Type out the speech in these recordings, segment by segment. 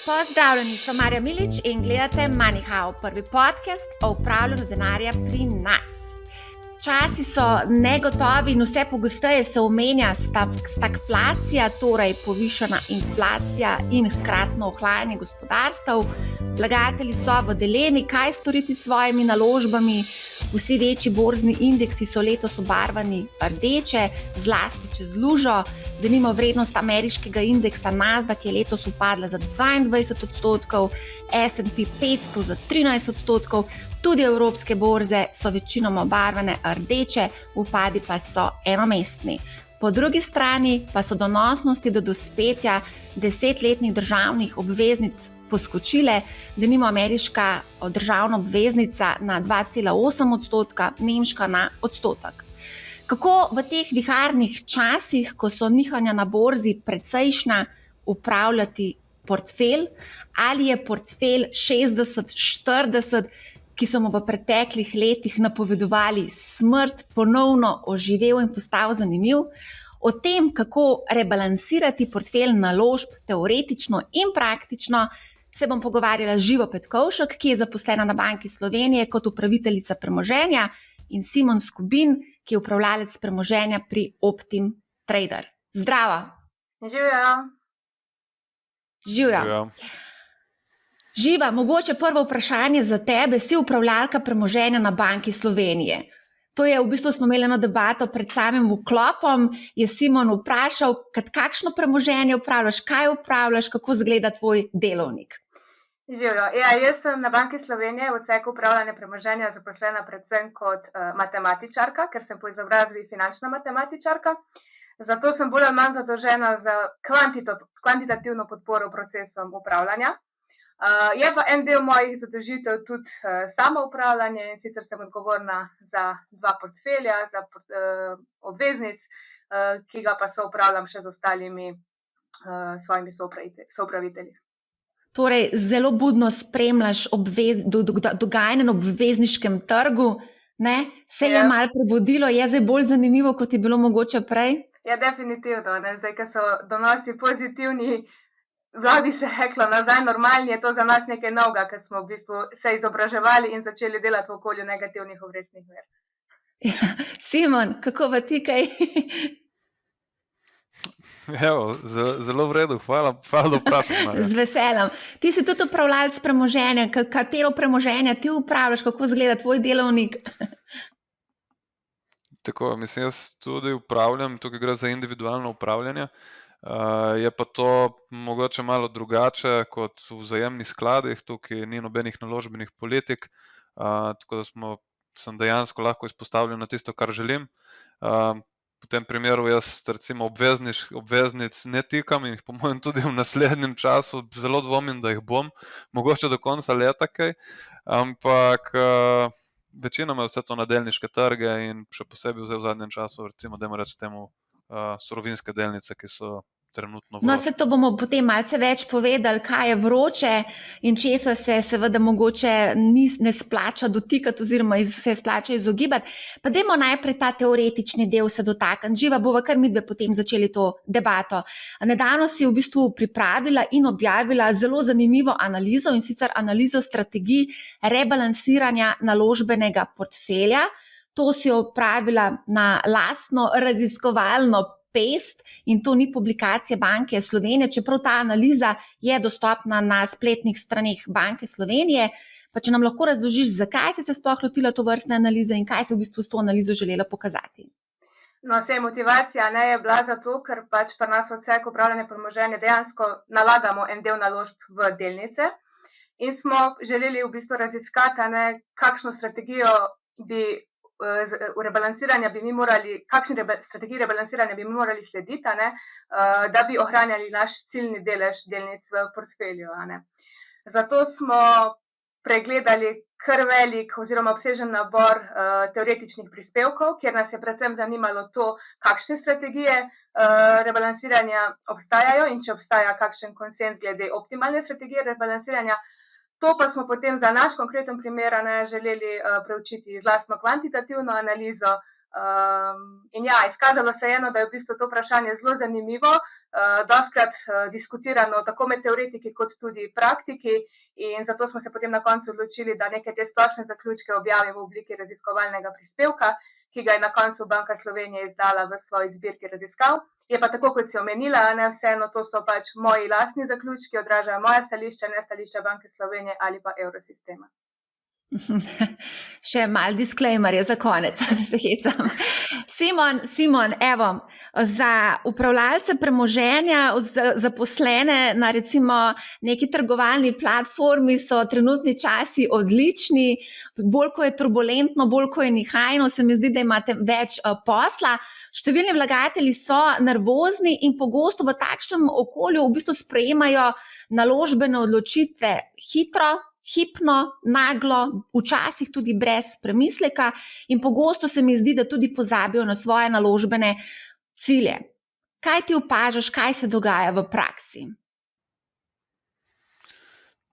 Pozdravljeni, sem Marja Milič in gledate Moneyhow, prvi podcast o upravljanju denarja pri nas. Časi so negotovi in vse pogosteje se omenja stagflacija, torej povišana inflacija in hkratno ohlajanje gospodarstev. Vlagatelji so v dilemi, kaj storiti s svojimi naložbami. Vsi večji borzni indeksi so letos obarvani rdeče, zlasti čez lužo. Denimo vrednost ameriškega indeksa Nasdaq je letos upadla za 22%, S&P 500 za 13%, tudi evropske borze so večinoma obarvane rdeče, upadi pa so enomestni. Po drugi strani pa so donosnosti do dospetja 10-letnih državnih obveznic poskočile, denimo ameriška državna obveznica na 2,8%, nemška na 1%. Kako v teh viharnih časih, ko so nihanja na borzi precejšnja, upravljati portfelj? Ali je portfelj 60-40, ki so mu v preteklih letih napovedovali smrt, ponovno oživel in postal zanimiv? O tem, kako rebalansirati portfelj naložb teoretično in praktično, se bom pogovarjala z Živo Petkovšek, ki je zaposlena na Banki Slovenije kot upraviteljica premoženja, in Simon Skubin, ki je upravljalec premoženja pri Optim Trader. Zdravo! Živjo! Živjo! Živa, mogoče prvo vprašanje za tebe. Si upravljalka premoženja na Banki Slovenije. To je, v bistvu smo imeli eno debato pred samim vklopom, je Simon vprašal, kakšno premoženje upravljaš, kaj upravljaš, kako izgleda tvoj delovnik. Živjo. Ja, jaz sem na Banki Slovenije v odseku upravljanja premoženja zaposlena predvsem kot matematičarka, ker sem po izobrazbi finančna matematičarka. Zato sem bolj ali manj zadolžena za kvantitativno podporo procesom upravljanja. Je pa en del mojih zadolžitev tudi samoupravljanje, in sicer sem odgovorna za 2 portfelja, za obveznic, ki ga pa soupravljam še z ostalimi svojimi soupravitelji. Torej, zelo budno spremljaš dogajanje na obvezniškem trgu, ne? Se je malo prebudilo, je zdaj bolj zanimivo, kot je bilo mogoče prej? Ja, definitivno, ne? Zdaj, ko so donosi pozitivni, bi se reklo nazaj normalni, je to za nas nekaj novega, ker smo v bistvu se izobraževali in začeli delati v okolju negativnih obrestnih mer. Ja, Simon, kako pa ti kaj? Evo, zelo v redu, hvala da vprašam. Z veseljem. Ti si tudi upravljalec premoženja. Katero premoženje ti upravljaš, kako izgleda tvoj delovnik? Tako, mislim, jaz tudi upravljam, tukaj gre za individualno upravljanje. Je pa to mogoče malo drugače kot v vzajemnih skladih, tukaj ni nobenih naložbenih politik, tako da sem dejansko lahko izpostavljen na tisto, kar želim. V tem primeru jaz recimo obveznic ne tikam in jih po mojem tudi v naslednjem času zelo dvomim, da jih bom, mogoče do konca leta kaj, ampak večinoma je vse to na delniške trge in še posebej v zadnjem času, recimo, dajmo reči temu, surovinske delnice, ki so trenutno vroče. No, se to bomo potem malce več povedali, kaj je vroče in česa se seveda mogoče ne splača dotikati oziroma se splača izogibati. Pa dajmo najprej ta teoretični del se dotakniti. Živa, bova kar midve potem začeli to debato. Nedavno si v bistvu pripravila in objavila zelo zanimivo analizo, in sicer analizo strategij rebalansiranja naložbenega portfelja. To si opravila na lastno raziskovalno pest in to ni publikacija Banke Slovenije, čeprav ta analiza je dostopna na spletnih straneh Banke Slovenije. Pa če nam lahko razložiš, zakaj si se sploh lotila tovrstne analize in kaj si v bistvu s to analizo želela pokazati? No, motivacija ne je bila zato, ker pač pri nas v odseku upravljanja premoženja dejansko nalagamo en del naložb v delnice in smo želeli v bistvu raziskati, kakšno strategijo kakšni strategiji rebalansiranja bi mi morali slediti, da bi ohranjali naš ciljni delež delnic v portfelju. Zato smo pregledali kar velik oziroma obsežen nabor teoretičnih prispevkov, kjer nas je predvsem zanimalo to, kakšne strategije rebalansiranja obstajajo in če obstaja kakšen konsenz glede optimalne strategije rebalansiranja. To pa smo potem za naš konkreten primer želeli preučiti z lastno kvantitativno analizo, In ja, izkazalo se je, da je v bistvu to vprašanje zelo zanimivo, dostikrat diskutirano tako med teoretiki kot tudi praktiki, in zato smo se potem na koncu odločili, da neke te splošne zaključke objavimo v obliki raziskovalnega prispevka, ki ga je na koncu Banka Slovenije izdala v svoji zbirki raziskav. Je pa tako, kot si omenila, vseeno to so pač moji lastni zaključki, odražajo moja stališča, ne stališča Banke Slovenije ali pa Evrosistema. Še mal disclaimer je za konec, da se hecam. Simon, evo, za upravljalce premoženja, za zaposlene na recimo neki trgovalni platformi so trenutni časi odlični, bolj ko je turbulentno, bolj ko je nihajno, se mi zdi, da imate več posla. Številni vlagatelji so nervozni in pogosto v takšnem okolju v bistvu sprejemajo naložbene odločitve hitro, hipno, naglo, včasih tudi brez premisleka in pogosto se mi zdi, da tudi pozabijo na svoje naložbene cilje. Kaj ti opažaš, kaj se dogaja v praksi?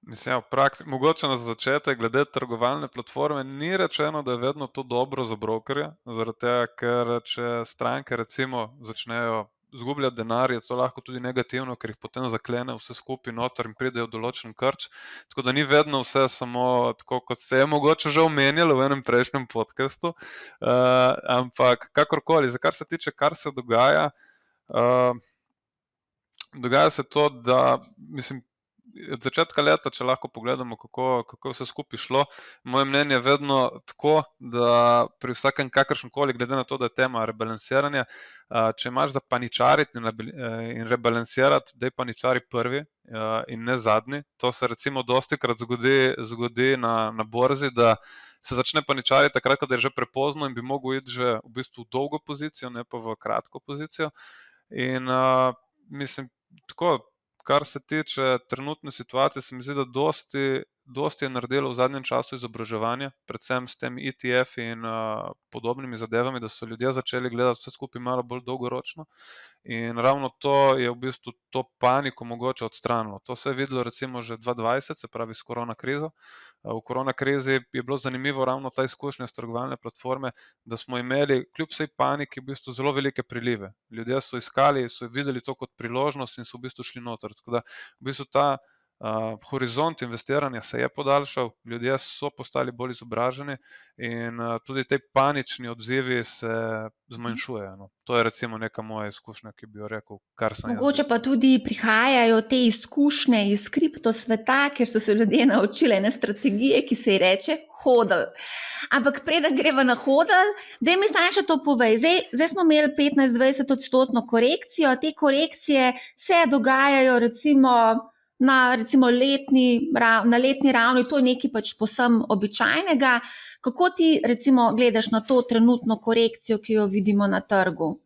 Mislim, v praksi, mogoče na začetek, glede trgovalne platforme, ni rečeno, da je vedno to dobro za brokerja, zaradi tega, ker če stranke recimo začnejo zgubljati denar, je to lahko tudi negativno, ker jih potem zaklene vse skupaj noter in pridejo v določen krč. Tako da ni vedno vse samo tako, kot se je mogoče že omenjalo v enem prejšnjem podcastu. Ampak kakorkoli, za kar se tiče, kar se dogaja, dogaja se to, da mislim, od začetka leta, če lahko pogledamo, kako vse skupaj šlo, moje mnenje je vedno tako, da pri vsakem kakršenkoli, glede na to, da je tema rebalansiranja, če imaš za paničariti in rebalansirati, daj paničari prvi in ne zadnji. To se recimo dostikrat zgodi na borzi, da se začne paničariti takrat, kada je že prepozno in bi mogel iti že v bistvu v dolgo pozicijo, ne pa v kratko pozicijo. In mislim, tako, kar se tiče trenutne situacije, se mi zdi, da dosti je naredilo v zadnjem času izobraževanja, predvsem s temi ETF in podobnimi zadevami, da so ljudje začeli gledati vse skupaj malo bolj dolgoročno. In ravno to je v bistvu to paniko mogoče odstranilo. To se je videlo recimo že 2020, se pravi s korona krizo. V korona krizi je bilo zanimivo ravno ta izkušnja s trgovalne platforme, da smo imeli kljub vsej paniki v bistvu zelo velike prilive. Ljudje so iskali, so videli to kot priložnost in so v bistvu šli noter. Tako da v bistvu ta horizont investiranja se je podaljšal, ljudje so postali bolj izobraženi in tudi te panični odzivi se zmanjšujejo. No. To je recimo neka moja izkušnja, ki bi jo rekel, kar sem Mogoče pa tudi prihajajo te izkušnje iz kripto sveta, ker so se ljudje naučili ene strategije, ki se ji reče hodl. Ampak preden greva na hodl, daj mi samo še to povej. Zdaj smo imeli 15-20% korekcijo, te korekcije se dogajajo na letni ravni, to je nekaj pač povsem običajnega. Kako ti recimo gledaš na to trenutno korekcijo, ki jo vidimo na trgu?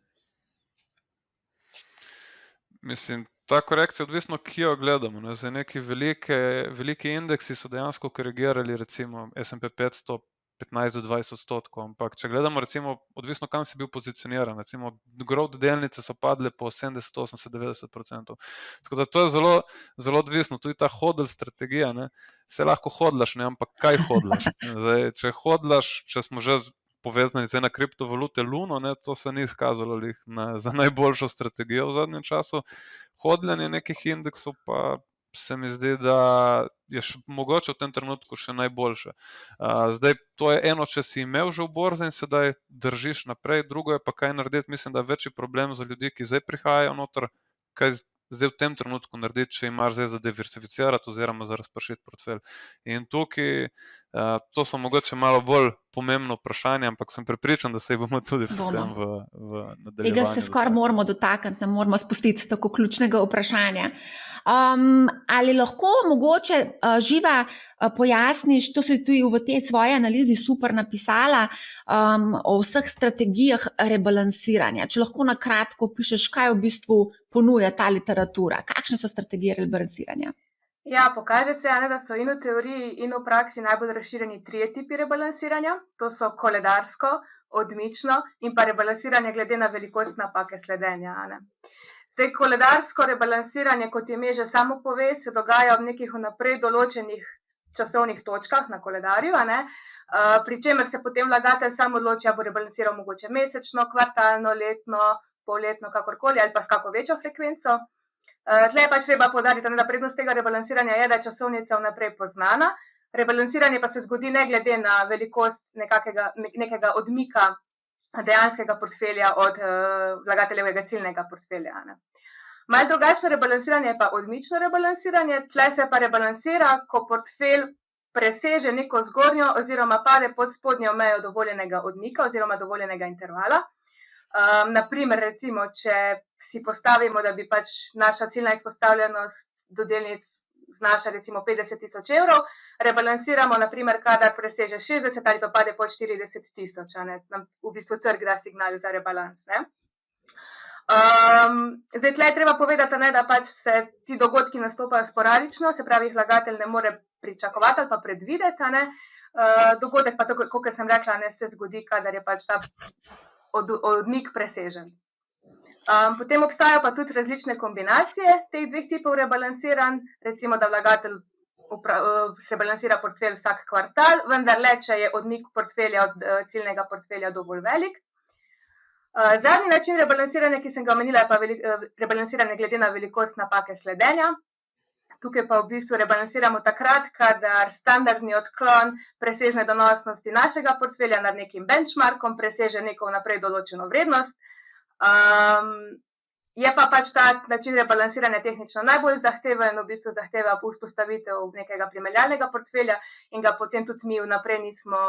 Mislim, ta korekcija je odvisno, ki jo gledamo. Ne? Zdaj neki veliki indeksi so dejansko korigirali, recimo S&P 500 15-20%, ampak če gledamo recimo odvisno, kam si bil pozicioniran, recimo growth delnice so padle po 70, 80, 90%. Tako da to je zelo, zelo odvisno, tudi ta hodl strategija, ne? Se lahko hodlaš, ne? Ampak kaj hodlaš? Zdaj, če hodlaš, če smo že povezani z ena kriptovalute Luno, ne? To se ni izkazalo za najboljšo strategijo v zadnjem času. Hodljanje nekih indeksov pa se mi zdi, da je mogoče v tem trenutku še najboljše. Zdaj, to je eno, če si imel že v borzi in sedaj držiš naprej, drugo je pa kaj narediti, mislim, da je večji problem za ljudi, ki zdaj prihajajo noter, kaj zdaj v tem trenutku narediti, če imaš zdaj za diversificirati oziroma za razpršiti portfelj. In tukaj, to so mogoče malo bolj pomembno vprašanje, ampak sem prepričan, da se jih bomo tudi potem v nadaljevanju. Tega se skoraj moramo dotakniti, ne moramo spustiti tako ključnega vprašanja. Ali lahko mogoče Živa pojasniš, to si tudi v tej svoji analizi super napisala, o vseh strategijah rebalansiranja. Če lahko na kratko pišeš, kaj v bistvu ponuja ta literatura, kakšne so strategije rebalansiranja? Ja, pokaže se, da so in v teoriji in v praksi najbolj razširjeni 3 tipi rebalansiranja. To so koledarsko, odmično in pa rebalansiranje glede na velikost napake sledenja. Zdaj, koledarsko rebalansiranje, kot ime že samo pove, se dogaja v nekih vnaprej določenih časovnih točkah na koledarju, pri čemer se potem vlagatelj sam odloči, ali bo rebalansiral mogoče mesečno, kvartalno, letno, polletno, kakorkoli, ali pa s kako večjo frekvenco. Tle je pač treba poudariti, da prednost tega rebalansiranja je, da je časovnica vnaprej poznana. Rebalansiranje pa se zgodi ne glede na velikost nekega odmika dejanskega portfelja od vlagateljevega ciljnega portfelja. Malo drugačno rebalansiranje je pa odmično rebalansiranje. Tle se pa rebalansira, ko portfelj preseže neko zgornjo oziroma pade pod spodnjo mejo dovoljenega odmika oziroma dovoljenega intervala. Naprimer, recimo, če si postavimo, da bi pač naša ciljna izpostavljenost do delnic znaša recimo 50.000 evrov, rebalansiramo, naprimer, kadar preseže 60 ali pa pade pod 40.000, nam v bistvu trg da signal za rebalans. Zdaj, tle je treba povedati, da pač se ti dogodki nastopajo sporadično, se pravi, vlagatelj ne more pričakovati ali pa predvideti. Dogodek pa, tako kot sem rekla, se zgodi, kadar je pač ta odmik presežen. Potem obstajajo pa tudi različne kombinacije teh dveh tipov rebalansiranj, recimo, da vlagatelj rebalansira portfelj vsak kvartal, vendar le, če je odmik portfelja od ciljnega portfelja dovolj velik. Zadnji način rebalansiranja, ki sem ga omenila, je pa rebalansiranje glede na velikost napake sledenja. Tukaj pa v bistvu rebalansiramo takrat, kadar standardni odklon presežne donosnosti našega portfelja nad nekim benchmarkom, preseže neko vnaprej določeno vrednost. Je pa pač ta način rebalansiranja tehnično najbolj zahteven, v bistvu zahteva vzpostavitev nekega primerjalnega portfelja in ga potem tudi mi vnaprej nismo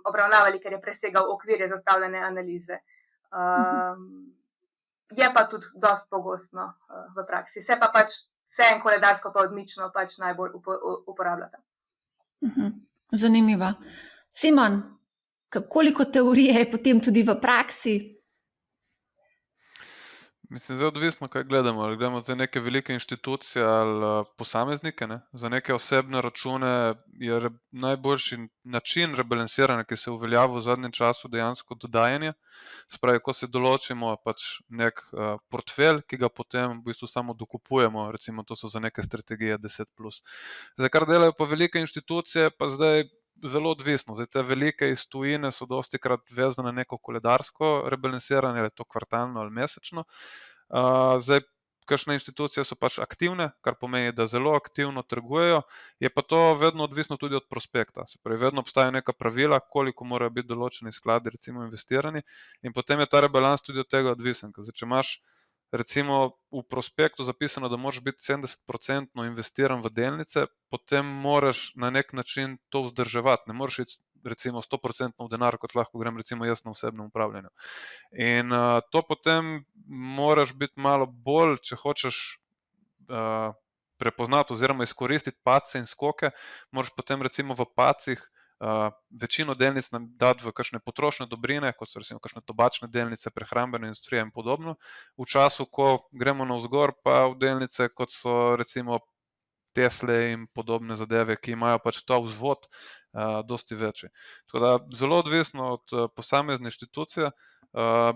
obravnavali, ker je presegal okvirje zastavljene analize. Je pa tudi dosti pogostno v praksi. Se pa pač en koledarsko pa odmično pač najbolj uporabljata. Zanimivo. Simon, koliko teorije je potem tudi v praksi? Mislim, zdaj odvisno, kaj gledamo. Ali gledamo za neke velike inštitucije ali posameznike. Za neke osebne račune je najboljši način rebalansiranja, ki se uveljavlja v zadnjem času, dejansko dodajanje. Spravi, ko se določimo pač nek portfelj, ki ga potem v bistvu samo dokupujemo, recimo to so za neke strategije 10+. Zdaj, kar delajo pa velike inštitucije, pa zdaj zelo odvisno. Zdaj, te velike iz tujine so dostikrat vezane na neko koledarsko rebalansiranje, ali to kvartalno ali mesečno. Zdaj, kakšne institucije so pač aktivne, kar pomeni, da zelo aktivno trgujejo, je pa to vedno odvisno tudi od prospekta. Se pravi, vedno obstajajo neka pravila, koliko morajo biti določeni skladi, recimo investirani, in potem je ta rebalans tudi od tega odvisen. Zdaj, če imaš recimo v prospektu zapisano, da moraš biti 70% investiran v delnice, potem moraš na nek način to vzdrževati. Ne moraš iti recimo 100% v denar, kot lahko grem recimo jaz na osebnem upravljanju. In to potem moraš biti malo bolj, če hočeš prepoznati oziroma izkoristiti padce in skoke, moraš potem recimo v padcih večino delnic nam dati v kakšne potrošne dobrine, kot so recimo kakšne tobačne delnice, prehrambene industrije in podobno. V času, ko gremo navzgor, pa v delnice, kot so recimo Tesle in podobne zadeve, ki imajo pač ta vzvod dosti večji. Tako da zelo odvisno od posamezne inštitucije,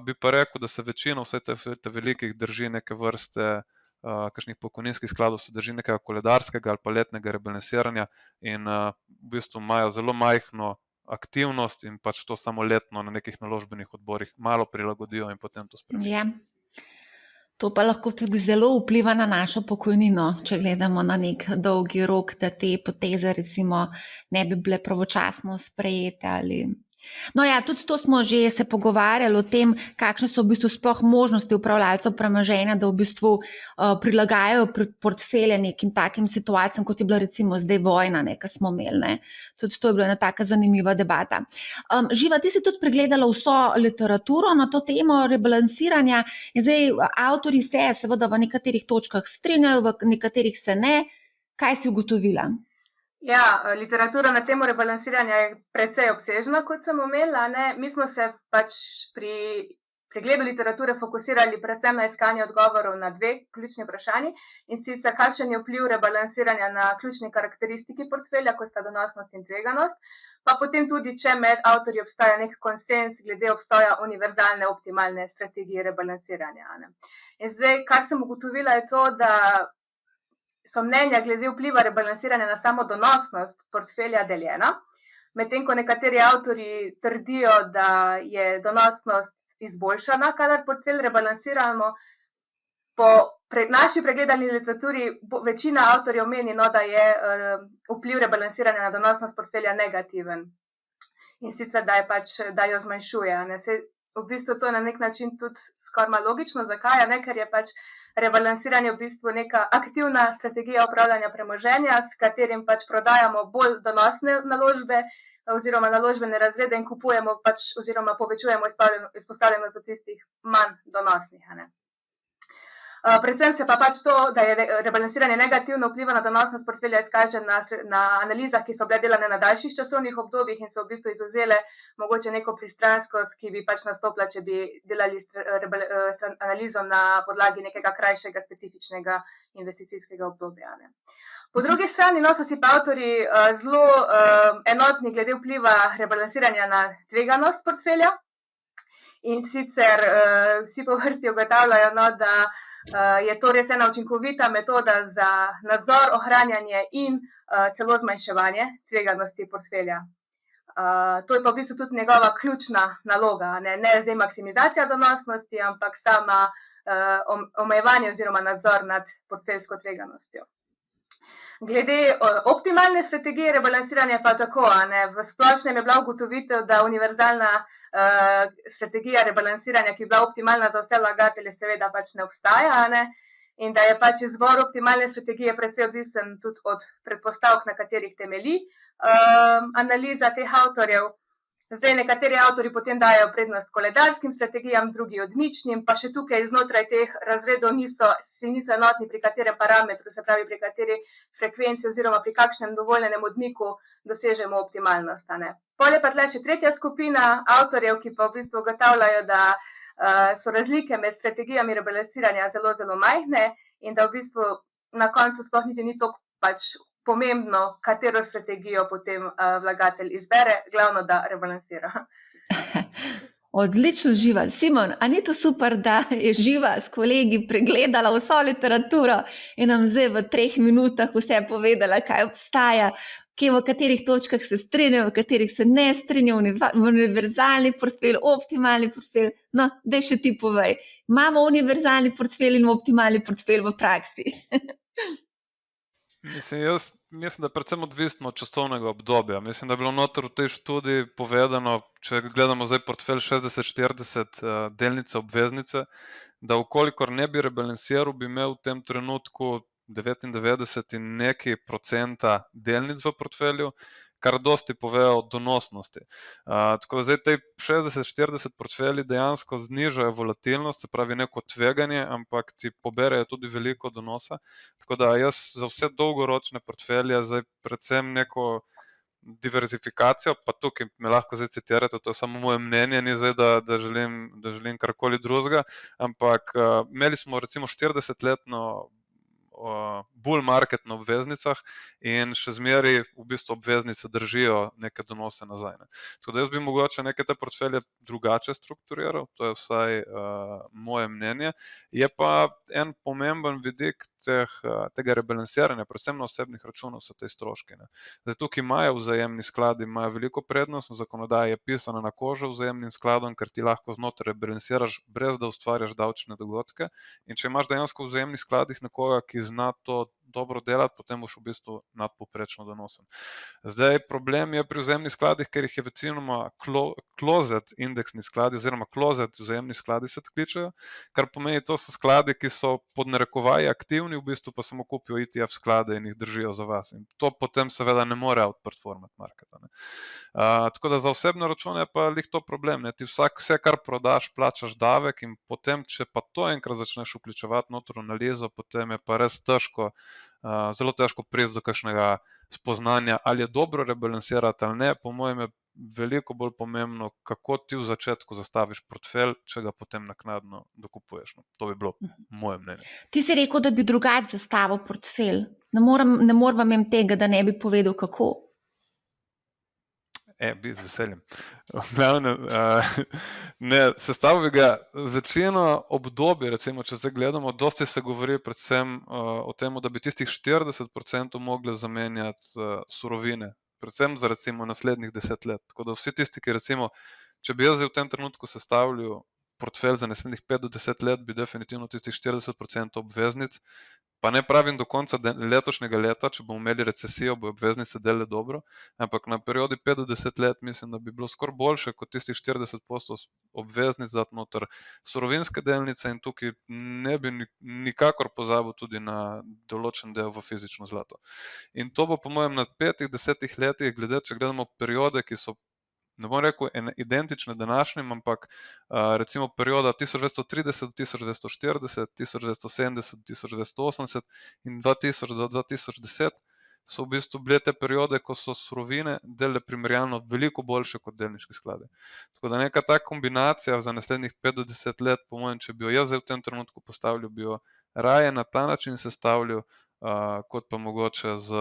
bi pa rekel, da se večina vse te velikih drži neke vrste kakšnih pokojninskih skladov, se drži nekega koledarskega ali pa letnega rebalansiranja in v bistvu imajo zelo majhno aktivnost in pač to samo letno na nekih naložbenih odborih malo prilagodijo in potem to spremenijo. To pa lahko tudi zelo vpliva na našo pokojnino, če gledamo na nek dolgi rok, da te poteze recimo ne bi bile pravočasno sprejete ali... No ja, tudi to smo že se pogovarjali o tem, kakšne so v bistvu sploh možnosti upravljalcev premoženja, da v bistvu prilagajajo portfelje nekim takim situacijam, kot je bila recimo zdaj vojna, ki smo imeli. Tudi to je bila ena taka zanimiva debata. Živa, ti si tudi pregledala vso literaturo na to temo rebalansiranja in zdaj avtorji se seveda v nekaterih točkah strinjajo, v nekaterih se ne. Kaj si ugotovila? Ja, literatura na temo rebalansiranja je precej obsežna, kot sem omenila. Mi smo se pač pri pregledu literature fokusirali predvsem na iskanje odgovorov na dve ključni vprašanji, in sicer kakšen je vpliv rebalansiranja na ključni karakteristiki portfelja, kot sta donosnost in tveganost, pa potem tudi, če med avtorji obstaja nek konsens glede obstoja univerzalne optimalne strategije rebalansiranja. In zdaj, kar sem ugotovila, je to, da so mnenja glede vpliva rebalansiranja na samo donosnost portfelja deljena, medtem ko nekateri avtorji trdijo, da je donosnost izboljšana, kadar portfelj rebalansiramo. Po naši pregledani literaturi večina avtorjev meni, da je vpliv rebalansiranja na donosnost portfelja negativen in sicer, da jo zmanjšuje. V bistvu to je na nek način tudi skoraj malo logično. Zakaj? Ker je rebalansiranje v bistvu neka aktivna strategija upravljanja premoženja, s katerim prodajamo bolj donosne naložbe oziroma naložbene razrede in kupujemo oziroma povečujemo izpostavljenost do tistih manj donosnih. Predvsem se pa to, da je rebalansiranje negativno vpliva na donosnost portfelja, izkaže na analizah, ki so bile delane na daljših časovnih obdobjih in so v bistvu izvzele mogoče neko pristranskost, ki bi nastopila, če bi delali analizo na podlagi nekega krajšega specifičnega investicijskega obdobja. Po drugi strani so si pa avtorji zelo enotni glede vpliva rebalansiranja na tveganost portfelja. In sicer vsi po vrsti ugotavljajo, da je to res ena učinkovita metoda za nadzor, ohranjanje in celo zmanjševanje tveganosti portfelja. To je pa v bistvu tudi njegova ključna naloga, ne zdaj maksimizacija donosnosti, ampak sama omejevanje oziroma nadzor nad portfeljsko tveganostjo. Glede optimalne strategije rebalansiranja pa tako, v splošnem je bila ugotovitev, da univerzalna strategija rebalansiranja, ki je bila optimalna za vse vlagatelje, seveda ne obstaja, in da je izbor optimalne strategije precej odvisen tudi od predpostavk, na katerih temelji analiza teh avtorjev. Zdaj nekateri avtorji potem dajo prednost koledarskim strategijam, drugi odmičnim, pa še tukaj znotraj teh razredov niso enotni, pri katerem parametru, se pravi pri kateri frekvenci oziroma pri kakšnem dovoljenem odmiku dosežemo optimalnost. Potem je pa tle še tretja skupina avtorjev, ki pa v bistvu ugotavljajo, da so razlike med strategijami rebalansiranja zelo, zelo majhne in da v bistvu na koncu sploh niti ni toliko pomembno, katero strategijo potem vlagatelj izbere, glavno, da rebalansira. Odlično, Živa. Simon, a ni to super, da je Živa s kolegi pregledala vso literaturo in nam zdaj v 3 minutah vse povedala, kaj obstaja, v katerih točkah se strinjajo, v katerih se ne strinjajo, univerzalni portfelj, optimalni portfelj. No, daj še ti povej. Imamo univerzalni portfelj in optimalni portfelj v praksi. Jaz mislim, da je predvsem odvisno od časovnega obdobja. Mislim, da je bilo noter v tej študiji povedano, če gledamo zdaj portfelj 60-40 delnice obveznice, da ukolikor ne bi rebalansiral, bi imel v tem trenutku 99 in nekaj procenta delnic v portfelju, kar dosti pove o donosnosti. Tako da zdaj te 60-40 portfelji dejansko znižajo volatilnost, se pravi neko tveganje, ampak ti poberejo tudi veliko donosa. Tako da jaz za vse dolgoročne portfelje zdaj predvsem neko diverzifikacijo, pa tukaj me lahko zdaj citirate, to je samo moje mnenje, ni zdaj, da želim karkoli drugega, ampak imeli smo recimo 40-letno bull market na obveznicah in še zmeri v bistvu obveznice držijo neke donose nazaj. Tako da jaz bi mogoče neke te portfelje drugače strukturiral, to je vsaj moje mnenje. Je pa en pomemben vidik tega rebalansiranja, predvsem na osebnih računov, so te stroški. Zdaj tukaj imajo vzajemni skladi, imajo veliko prednost, zakonodaja je pisana na kožo vzajemnim skladom, ker ti lahko znotraj rebalansiraš, brez da ustvarjaš davčne dogodke. In če imaš dejansko v vzajemnih skladih nekoga, ki zna to dobro delati, potem boš v bistvu nadpovprečno donosen. Zdaj, problem je pri vzajemnih skladih, ker jih je večinoma closet indeksni skladi oziroma closet vzajemni skladi se kličejo, kar pomeni, to so skladi, ki so pod narekovaji aktivni, v bistvu pa samo kupijo ETF sklade in jih držijo za vas. In to potem seveda ne more outperformati marketa. Tako da za osebne račune pa lih to problem. Ti vse, kar prodaš, plačaš davek in potem, če pa to enkrat začneš vključevati noter v analizo, potem je pa res težko, zelo težko priti do kakšnega spoznanja, ali je dobro rebalansirati ali ne. Po mojem je veliko bolj pomembno, kako ti v začetku zastaviš portfelj, če ga potem naknadno dokupuješ. To bi bilo moje mnenje. Ti si rekel, da bi drugače zastavil portfelj. Ne morem imeti tega, da ne bi povedal, kako. Bi z veseljem. V glavnem, sestavil bi ga večino obdobje, recimo, če zdaj gledamo, dosti se govori predvsem o tem, da bi tistih 40% mogli zamenjati surovine, predvsem za recimo naslednjih 10 let. Tako da vsi tisti, ki recimo, če bi jaz zdaj v tem trenutku sestavljal portfelj za naslednjih 5 do 10 let, bi definitivno tistih 40% obveznic, pa ne pravim do konca letošnjega leta, če bomo imeli recesijo, bo obveznice delale dobro, ampak na periodi 5 do 10 let mislim, da bi bilo skoraj boljše kot tistih 40% obveznic dati noter surovinske delnice in tukaj ne bi nikakor pozabil tudi na določen del v fizično zlato. In to bo po mojem na 5-10 letih, glede, če gledamo periode, ki so, ne bom rekel identične današnjim, ampak recimo perioda 1930 do 1940, 1970 do 1980 in 2000 do 2010 so v bistvu bile te periode, ko so surovine delale primerjalno veliko boljše kot delniški skladi. Tako da neka ta kombinacija za naslednjih 5 do 10 let, po mojem, če bi jo jaz v tem trenutku postavljal, bi jo raje na ta način sestavljal, kot pa mogoče z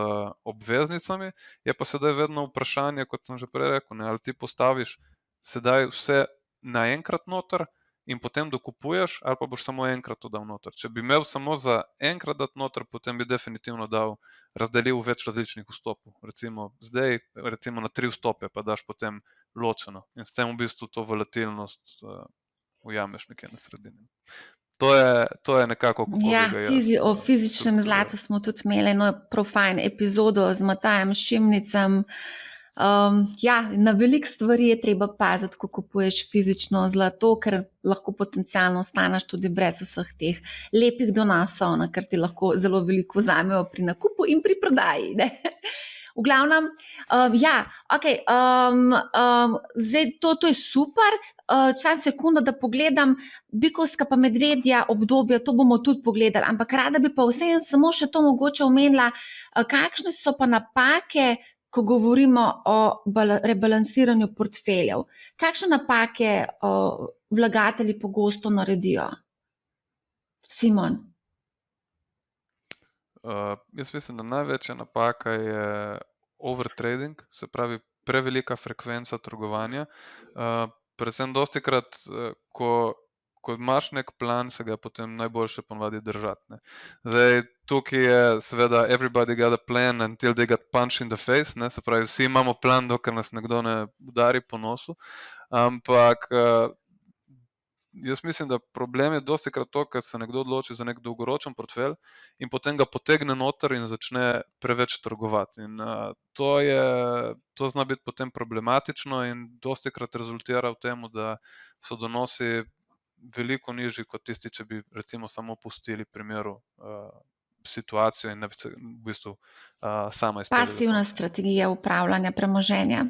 obveznicami. Je pa sedaj vedno vprašanje, kot sem že prej rekel, ali ti postaviš sedaj vse naenkrat noter in potem dokupuješ, ali pa boš samo enkrat to dal noter. Če bi imel samo za enkrat dati noter, potem bi definitivno razdelil več različnih vstopov. Recimo zdaj na 3 vstope, pa daš potem ločeno in s tem v bistvu to volatilnost ujameš nekje na sredini. To je nekako, kako bi ga jaz. O fizičnem zlatu smo tudi imeli eno prav fajn epizodo z Matajem Šimnicem. Na veliko stvari je treba paziti, ko kupuješ fizično zlato, ker lahko potencialno ostaneš tudi brez vseh teh lepih donosov, ker ti lahko zelo veliko vzamejo pri nakupu in pri prodaji, ne? V glavnem, zdaj to je super. Čakaj sekundo, da pogledam bikovska pa medvedja obdobja, to bomo tudi pogledali, ampak rada bi pa vseeno samo še to mogoče omenila, kakšne so pa napake, ko govorimo o rebalansiranju portfeljev. Kakšne napake vlagatelji pogosto naredijo? Simon? Jaz mislim, da največja napaka je overtrading, se pravi prevelika frekvenca trgovanja. Predvsem dostikrat, ko imaš nek plan, se ga potem najboljše ponavadi držati. Zdaj, tukaj je seveda everybody got a plan until they got punched in the face, ne? Se pravi, vsi imamo plan, dokler nas nekdo ne udari po nosu, ampak jaz mislim, da problem je dostikrat to, ker se nekdo odloči za nek dolgoročen portfelj in potem ga potegne noter in začne preveč trgovati. In to zna biti potem problematično in dostikrat rezultira v tem, da so donosi veliko nižji kot tisti, če bi recimo samo pustili primeru situacijo in ne bi se v bistvu sama izpeljala. Pasivna strategija upravljanja premoženja.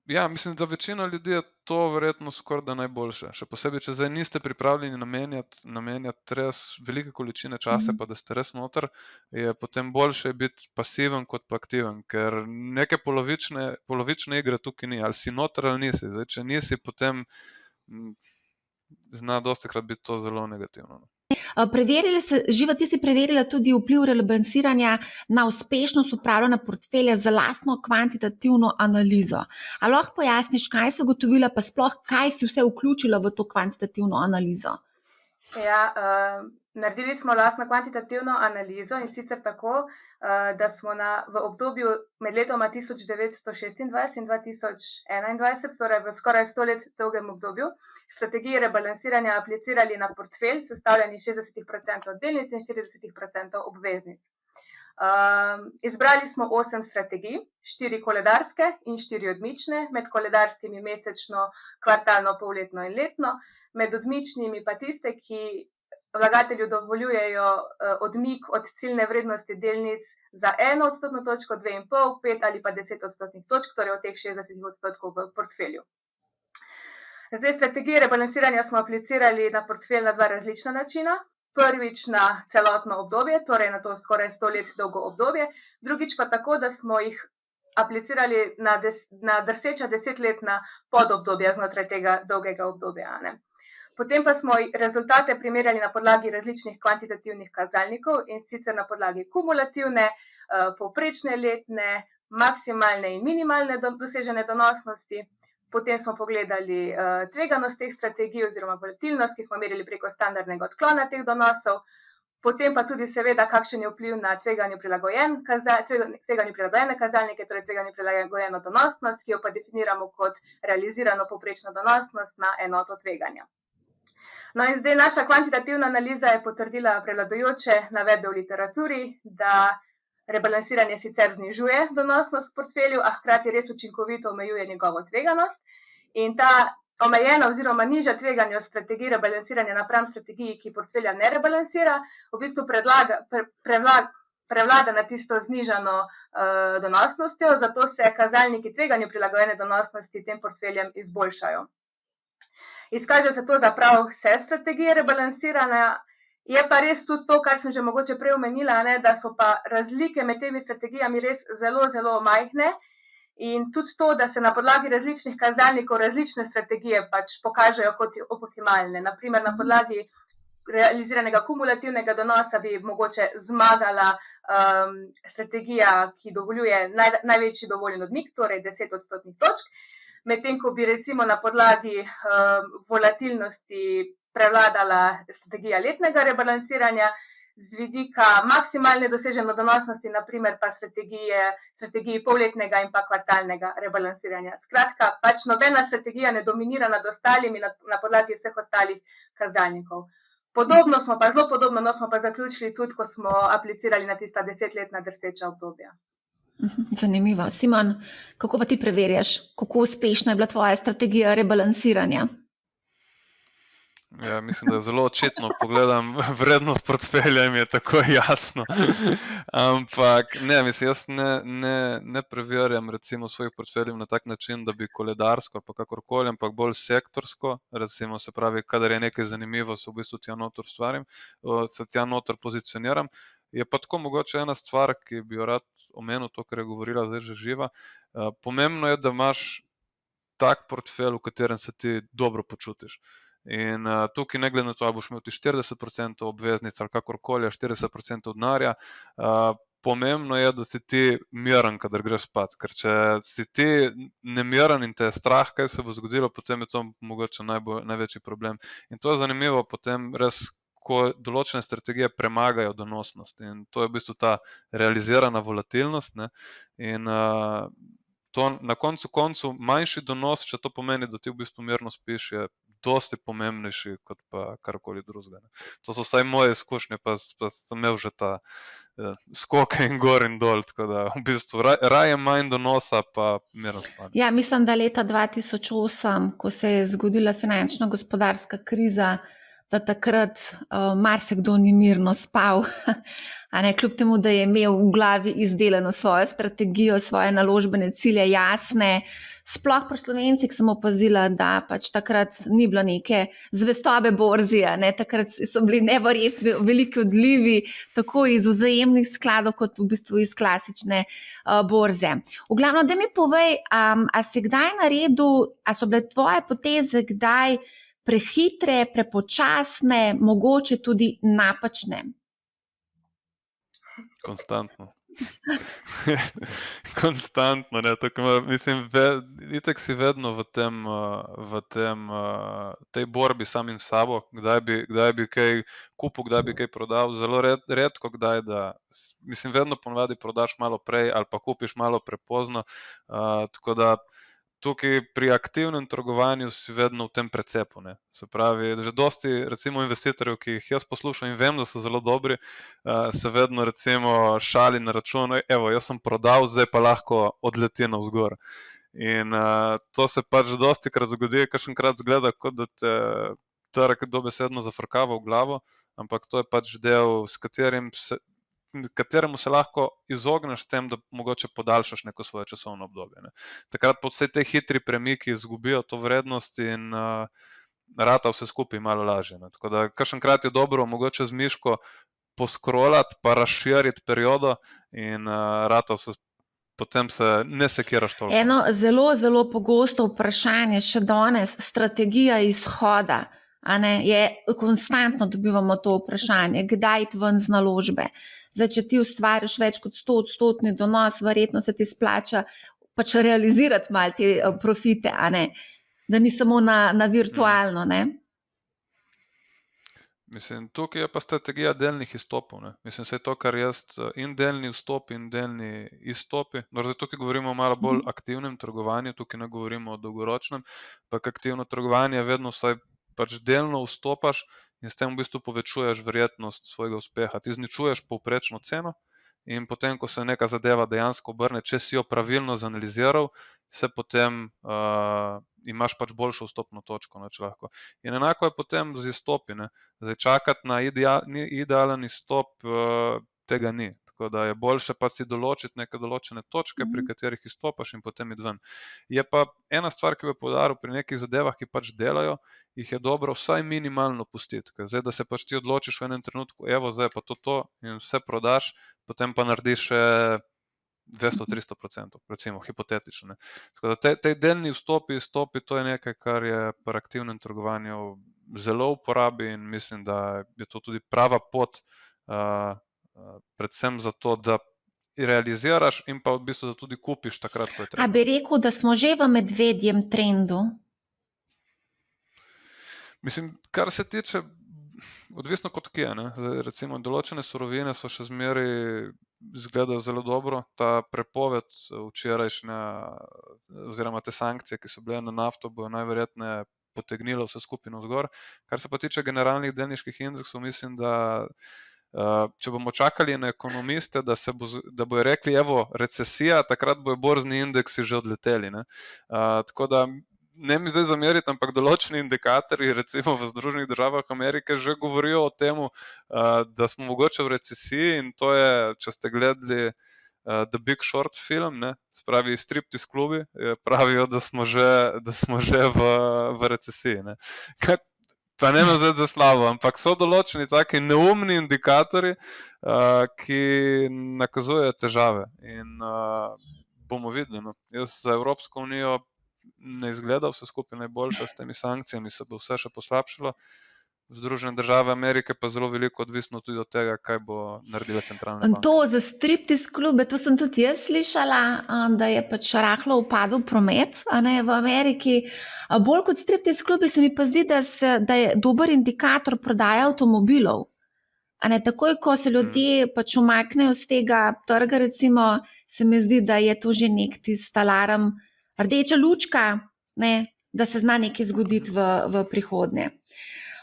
Ja, mislim, da večina ljudi je to verjetno skoraj da najboljše. Še posebej, če zdaj niste pripravljeni namenjati res velike količine časa, pa da ste res noter, je potem boljše biti pasiven kot pa aktiven, ker neke polovične igre tukaj ni, ali si noter ali nisi. Zdaj, če nisi, potem zna dostikrat biti to zelo negativno. Živa, ti si preverila tudi vpliv rebalansiranja na uspešnost upravljanja portfelja za lastno kvantitativno analizo. A lahko pojasniš, kaj si ugotovila, pa sploh kaj si vse vključila v to kvantitativno analizo? Naredili smo lastno kvantitativno analizo in sicer tako, da smo v obdobju med letoma 1926 in 2021, torej v skoraj 100 let dolgem obdobju, strategije rebalansiranja aplicirali na portfelj, sestavljeni 60% delnic in 40% obveznic. Izbrali smo 8 strategij, 4 koledarske in 4 odmične, med koledarskimi mesečno, kvartalno, polletno in letno, med odmičnimi pa tiste, ki vlagatelju dovoljujejo odmik od ciljne vrednosti delnic za 1 odstotno točko, 2,5, 5 ali pa 10 odstotnih točk, torej od teh 60% v portfelju. Zdaj, strategije rebalansiranja smo aplicirali na portfelj na 2 različna načina. Prvič na celotno obdobje, torej na to skoraj 100 let dolgo obdobje, drugič pa tako, da smo jih aplicirali na drseča 10-letna podobdobja znotraj tega dolgega obdobja. Potem pa smo rezultate primerjali na podlagi različnih kvantitativnih kazalnikov in sicer na podlagi kumulativne, povprečne letne, maksimalne in minimalne dosežene donosnosti. Potem smo pogledali tveganost teh strategij oziroma volatilnost, ki smo merili preko standardnega odklona teh donosov. Potem pa tudi seveda, kakšen je vpliv na tveganju prilagojene kazalnike, torej tveganju prilagojeno donosnost, ki jo pa definiramo kot realizirano povprečno donosnost na enoto tveganja. No in zdaj naša kvantitativna analiza je potrdila prevladujoče navedbe v literaturi, da rebalansiranje sicer znižuje donosnost v portfelju, a hkrati res učinkovito omejuje njegovo tveganost. In ta omejena oziroma nižja tveganja strategij rebalansiranja napram strategiji, ki portfelja ne rebalansira, v bistvu prevlada na tisto znižano donosnostjo, zato se kazalniki tveganju prilagojene donosnosti tem portfeljem izboljšajo. Izkaže se to za prav vse strategije rebalansiranja. Je pa res tudi to, kar sem že mogoče prej omenila, da so pa razlike med temi strategijami res zelo, zelo majhne. In tudi to, da se na podlagi različnih kazalnikov različne strategije pač pokažejo kot optimalne. Naprimer, na podlagi realiziranega kumulativnega donosa bi mogoče zmagala strategija, ki dovoljuje največji dovoljen odmik, torej 10 odstotnih točk, medtem ko bi recimo na podlagi volatilnosti prevladala strategija letnega rebalansiranja, z vidika maksimalne dosežene donosnosti, naprimer pa strategiji polletnega in pa kvartalnega rebalansiranja. Skratka, pač nobena strategija ne dominira nad ostalimi na podlagi vseh ostalih kazalnikov. Zelo podobno smo pa zaključili tudi, ko smo aplicirali na tista 10-letna drseča obdobja. Zanimivo. Simon, kako pa ti preverjaš, kako uspešna je bila tvoja strategija rebalansiranja? Ja, mislim, da je zelo očitno. Pogledam vrednost portfelja in mi je tako jasno. Ampak jaz ne preverjam recimo svojih portfeljev na tak način, da bi koledarsko ali pa kakorkoli, ampak bolj sektorsko, recimo se pravi, kadar je nekaj zanimivo, se v bistvu tja noter pozicioniram. Je pa tako mogoče ena stvar, ki bi jo rad omenil, to, kar je govorila zdaj že Živa. Pomembno je, da imaš tak portfelj, v katerem se ti dobro počutiš. In tukaj ne glede na to, ali boš imel ti 40% obveznic ali kakorkoli, 40% denarja, pomembno je, da si ti miren, kadar greš spat. Ker če si ti nemiren in te je strah, kaj se bo zgodilo, potem je to mogoče največji problem. In to je zanimivo potem res, ko določene strategije premagajo donosnost. In to je v bistvu ta realizirana volatilnost. Ne? In to na koncu manjši donos, če to pomeni, da ti v bistvu mirno spiš, je dosti pomembnejši kot pa karkoli drugega. To so vsaj moje izkušnje, pa sem imel že ta skoke in gor in dol, tako da v bistvu raje manj donosa, pa mirno spanje. Ja, mislim, da leta 2008, ko se je zgodila finančno-gospodarska kriza, da takrat marsikdo ni mirno spal, a ne, kljub temu, da je imel v glavi izdelano svojo strategijo, svoje naložbene cilje jasne. Sploh pri Slovencih sem opazila, da pač takrat ni bilo neke zvestobe borzi, ne, takrat so bili neverjetno veliki odlivi, tako iz vzajemnih skladov, kot v bistvu iz klasične borze. V glavnem, da mi povej, a si kdaj naredil, a so bile tvoje poteze kdaj prehitre, prepočasne, mogoče tudi napačne? Konstantno. Konstantno, ne, tako, mislim, itak si vedno v tej borbi samim sabo, kdaj bi kaj kupil, kdaj bi kaj prodal, zelo redko kdaj, mislim, vedno ponavadi prodaš malo prej ali pa kupiš malo prepozno, tako da tukaj pri aktivnem trgovanju si vedno v tem precepu. Ne. Se pravi, že dosti recimo investitorjev, ki jih jaz poslušam in vem, da so zelo dobri, se vedno recimo šali na račun, evo, jaz sem prodal, zdaj pa lahko odleti navzgor. In to se pač dosti krat zgodi, kakšenkrat zgleda, kot da te trg dobesedno zafrkava v glavo, ampak to je pač del, kateremu se lahko izogneš s tem, da mogoče podaljšaš neko svoje časovno obdobje. Ne. Takrat po vse te hitri premiki izgubijo to vrednost in rata vse skupaj malo lažje. Ne. Tako da kakšenkrat je dobro mogoče z miško poskrolati pa razširiti periodo in rata vse potem se ne sekiraš toliko. Eno zelo, zelo pogosto vprašanje še danes, strategija izhoda. a ne, konstantno dobivamo to vprašanje, kdaj iti ven z naložbe. Zdaj, če ti ustvariš več kot 100% donos, verjetno se ti splača pač realizirati malo te profite, a ne, da ni samo na virtualno, ne. Mislim, tukaj je pa strategija delnih izstopov. Ne? Mislim, vse to, kar jaz in delni vstop in delni izstopi. No, zdaj tukaj govorimo o malo bolj aktivnem trgovanju, tukaj ne govorimo o dolgoročnem, ampak aktivno trgovanje vedno vsaj pač delno vstopaš in s tem v bistvu povečuješ verjetnost svojega uspeha. Ti zničuješ povprečno ceno in potem, ko se neka zadeva dejansko obrne, če si jo pravilno zanaliziral, se potem imaš pač boljšo vstopno točko, ne, če lahko. In enako je potem z izstopi. Ne. Zdaj čakati na idealen izstop tega ni. Tako da je boljše pa si določiti neke določene točke, pri katerih izstopaš in potem iti ven. Je pa ena stvar, ki bi poudaril pri nekih zadevah, ki pač delajo, jih je dobro vsaj minimalno pustiti. Ker zdaj, da se pač ti odločiš v enem trenutku, evo, zdaj pa to in vse prodaš, potem pa narediš še 200-300%, recimo, hipotetično. Ne. Tako da te delni vstopi, to je nekaj, kar je pri aktivnem trgovanju zelo uporabi in mislim, da je to tudi prava pot, predvsem zato, da realiziraš in pa v bistvu, da tudi kupiš takrat, ko je treba. A bi rekel, da smo že v medvedjem trendu? Mislim, kar se tiče, odvisno kot kje, ne. Zdaj, recimo, določene surovine so še zmeraj izgledajo zelo dobro. Ta prepoved včerajšnja oziroma te sankcije, ki so bile na nafto, bojo najverjetneje potegnile vse skupaj navzgor. Kar se pa tiče generalnih delniških indeksov, mislim, da če bomo čakali na ekonomiste, da bojo rekli, evo, recesija, takrat bojo borzni indeksi že odleteli. Ne. Tako da ne mi zdaj zameriti, ampak določeni indikatorji, recimo v Združenih državah Amerike, že govorijo o tem, da smo mogoče v recesiji in to je, če ste gledali The Big Short film, ne, spravi striptease klubi, pravijo, da smo že v recesiji. Ne. Pa ne zdaj za slabo, ampak so določeni taki neumni indikatorji, ki nakazujejo težave in bomo videli. No. Jaz za Evropsko unijo ne izgleda vse skupaj najboljše, s temi sankcijami se bo vse še poslabšalo. Združene države Amerike pa zelo veliko odvisno tudi od tega, kaj bo naredila centralna banka. To za striptease klube, to sem tudi jaz slišala, da je pač rahlo upadel promet, a ne, v Ameriki. Bolj kot striptease klubi se mi pa zdi, da je dober indikator prodaje avtomobilov. A ne, takoj, ko se ljudje pač umaknejo z tega trga, recimo, se mi zdi, da je to že nek tisti alarm, rdeča lučka, ne, da se zna nekaj zgoditi v prihodnje.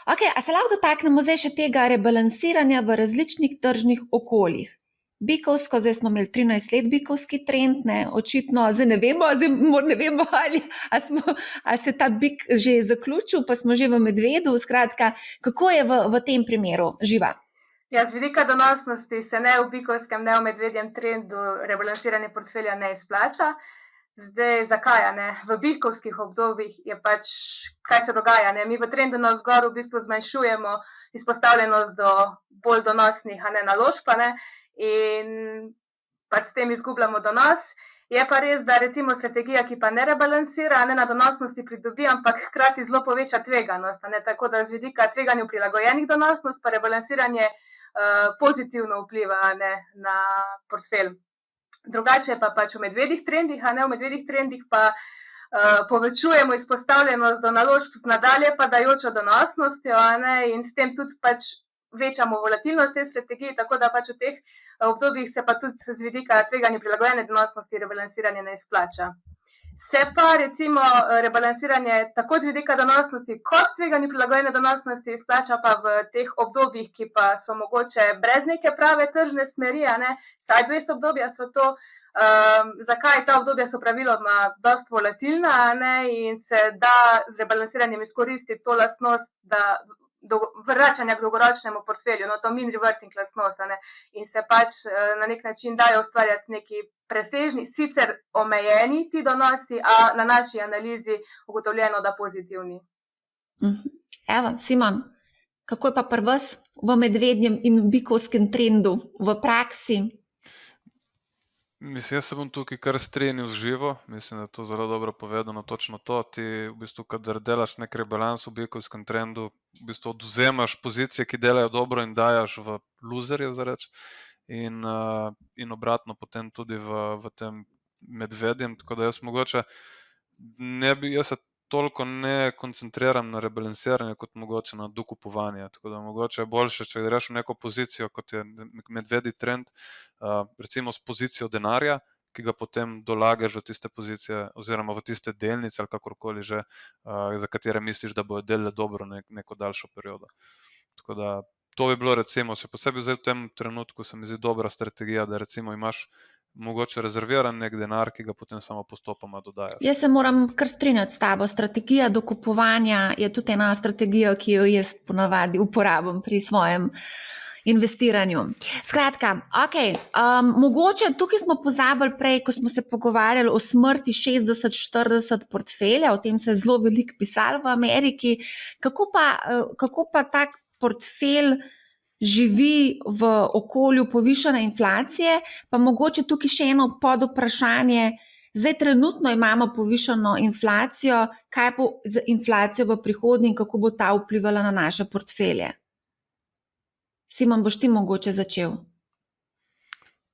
Ok, a se lahko dotaknemo zdaj še tega rebalansiranja v različnih tržnih okoljih? Bikovsko, zdaj smo imeli 13 let bikovski trend, ne, očitno, zdaj ne vemo ali se ta bik že zaključil, pa smo že v medvedu, skratka, kako je v tem primeru, Živa? Ja, z vidika donosnosti se ne v bikovskem, ne v medvedjem trendu rebalansiranje portfelja ne izplača. Zdaj, zakaj, ne? V bikovskih obdobjih je pač, kaj se dogaja, ne? Mi v trendu navzgor v bistvu zmanjšujemo izpostavljenost do bolj donosnih, a ne, naložb, ne? In pač s tem izgubljamo donos. Je pa res, da recimo strategija, ki pa ne rebalansira, ne, na donosnosti pridobi, ampak hkrati zelo poveča tveganost, ne? Tako da z vidika tveganju prilagojenih donosnost pa rebalansiranje pozitivno vpliva, ne, na portfelj. Drugače pa pač v medvedjih trendih, a ne, v medvedjih trendih pa povečujemo izpostavljenost do naložb z nadalje padajočo donosnostjo, a ne, in s tem tudi pač večamo volatilnost te strategije, tako da pač v teh obdobjih se pa tudi z vidika tveganju prilagojene donosnosti rebalansiranje ne izplača. Se pa recimo rebalansiranje tako z vidika donosnosti kot tveganju prilagojene donosnosti izplača pa v teh obdobjih, ki pa so mogoče brez neke prave tržne smeri, a ne, sideways obdobja so to. Zakaj ta obdobja so praviloma dosti volatilna, a ne, in se da z rebalansiranjem izkoristiti to lastnost, da vračanja k dolgoročnemu portfelju, no, to mean reverting lastnost, a ne, in se pač na nek način dajo ustvarjati neki presežni, sicer omejeni ti donosi, a na naši analizi ugotovljeno, da pozitivni. Evo, Simon, kako je pa pri vas v medvedjem in bikovskem trendu v praksi? Mislim, jaz se bom tukaj kar strinjal z Živo. Mislim, da je to zelo dobro povedano, točno to. Ti v bistvu, kadar delaš nek rebalans v bikovskem trendu, v bistvu odvzemaš pozicije, ki delajo dobro in dajaš v luzerje, za reč. In obratno potem tudi v tem medvedjem. Tako da jaz mogoče jaz se toliko ne koncentriram na rebalansiranje, kot mogoče na dokupovanje. Tako da mogoče je boljše, če greš v neko pozicijo, kot je medvedji trend, recimo s pozicijo denarja, ki ga potem dolagaš v tiste pozicije oziroma v tiste delnice ali kakorkoli že, za katere misliš, da bojo delale dobro neko daljšo periodo. Tako da to bi bilo recimo, še posebej zdaj v tem trenutku se mi zdi dobra strategija, da recimo imaš mogoče rezerviran nek denar, ki ga potem samo postopoma dodajaš. Jaz se moram kar strinjati s tabo. Strategija dokupovanja je tudi ena strategija, ki jo jaz ponavadi uporabim pri svojem investiranju. Skratka, mogoče tukaj smo pozabili prej, ko smo se pogovarjali o smrti 60-40 portfelja, o tem se je zelo veliko pisalo v Ameriki. Kako pa tak portfelj živi v okolju povišane inflacije, pa mogoče tukaj še eno podvprašanje. Zdaj trenutno imamo povišano inflacijo, kaj bo z inflacijo v prihodnje in kako bo ta vplivala na naše portfelje? Simon, boš ti mogoče začel?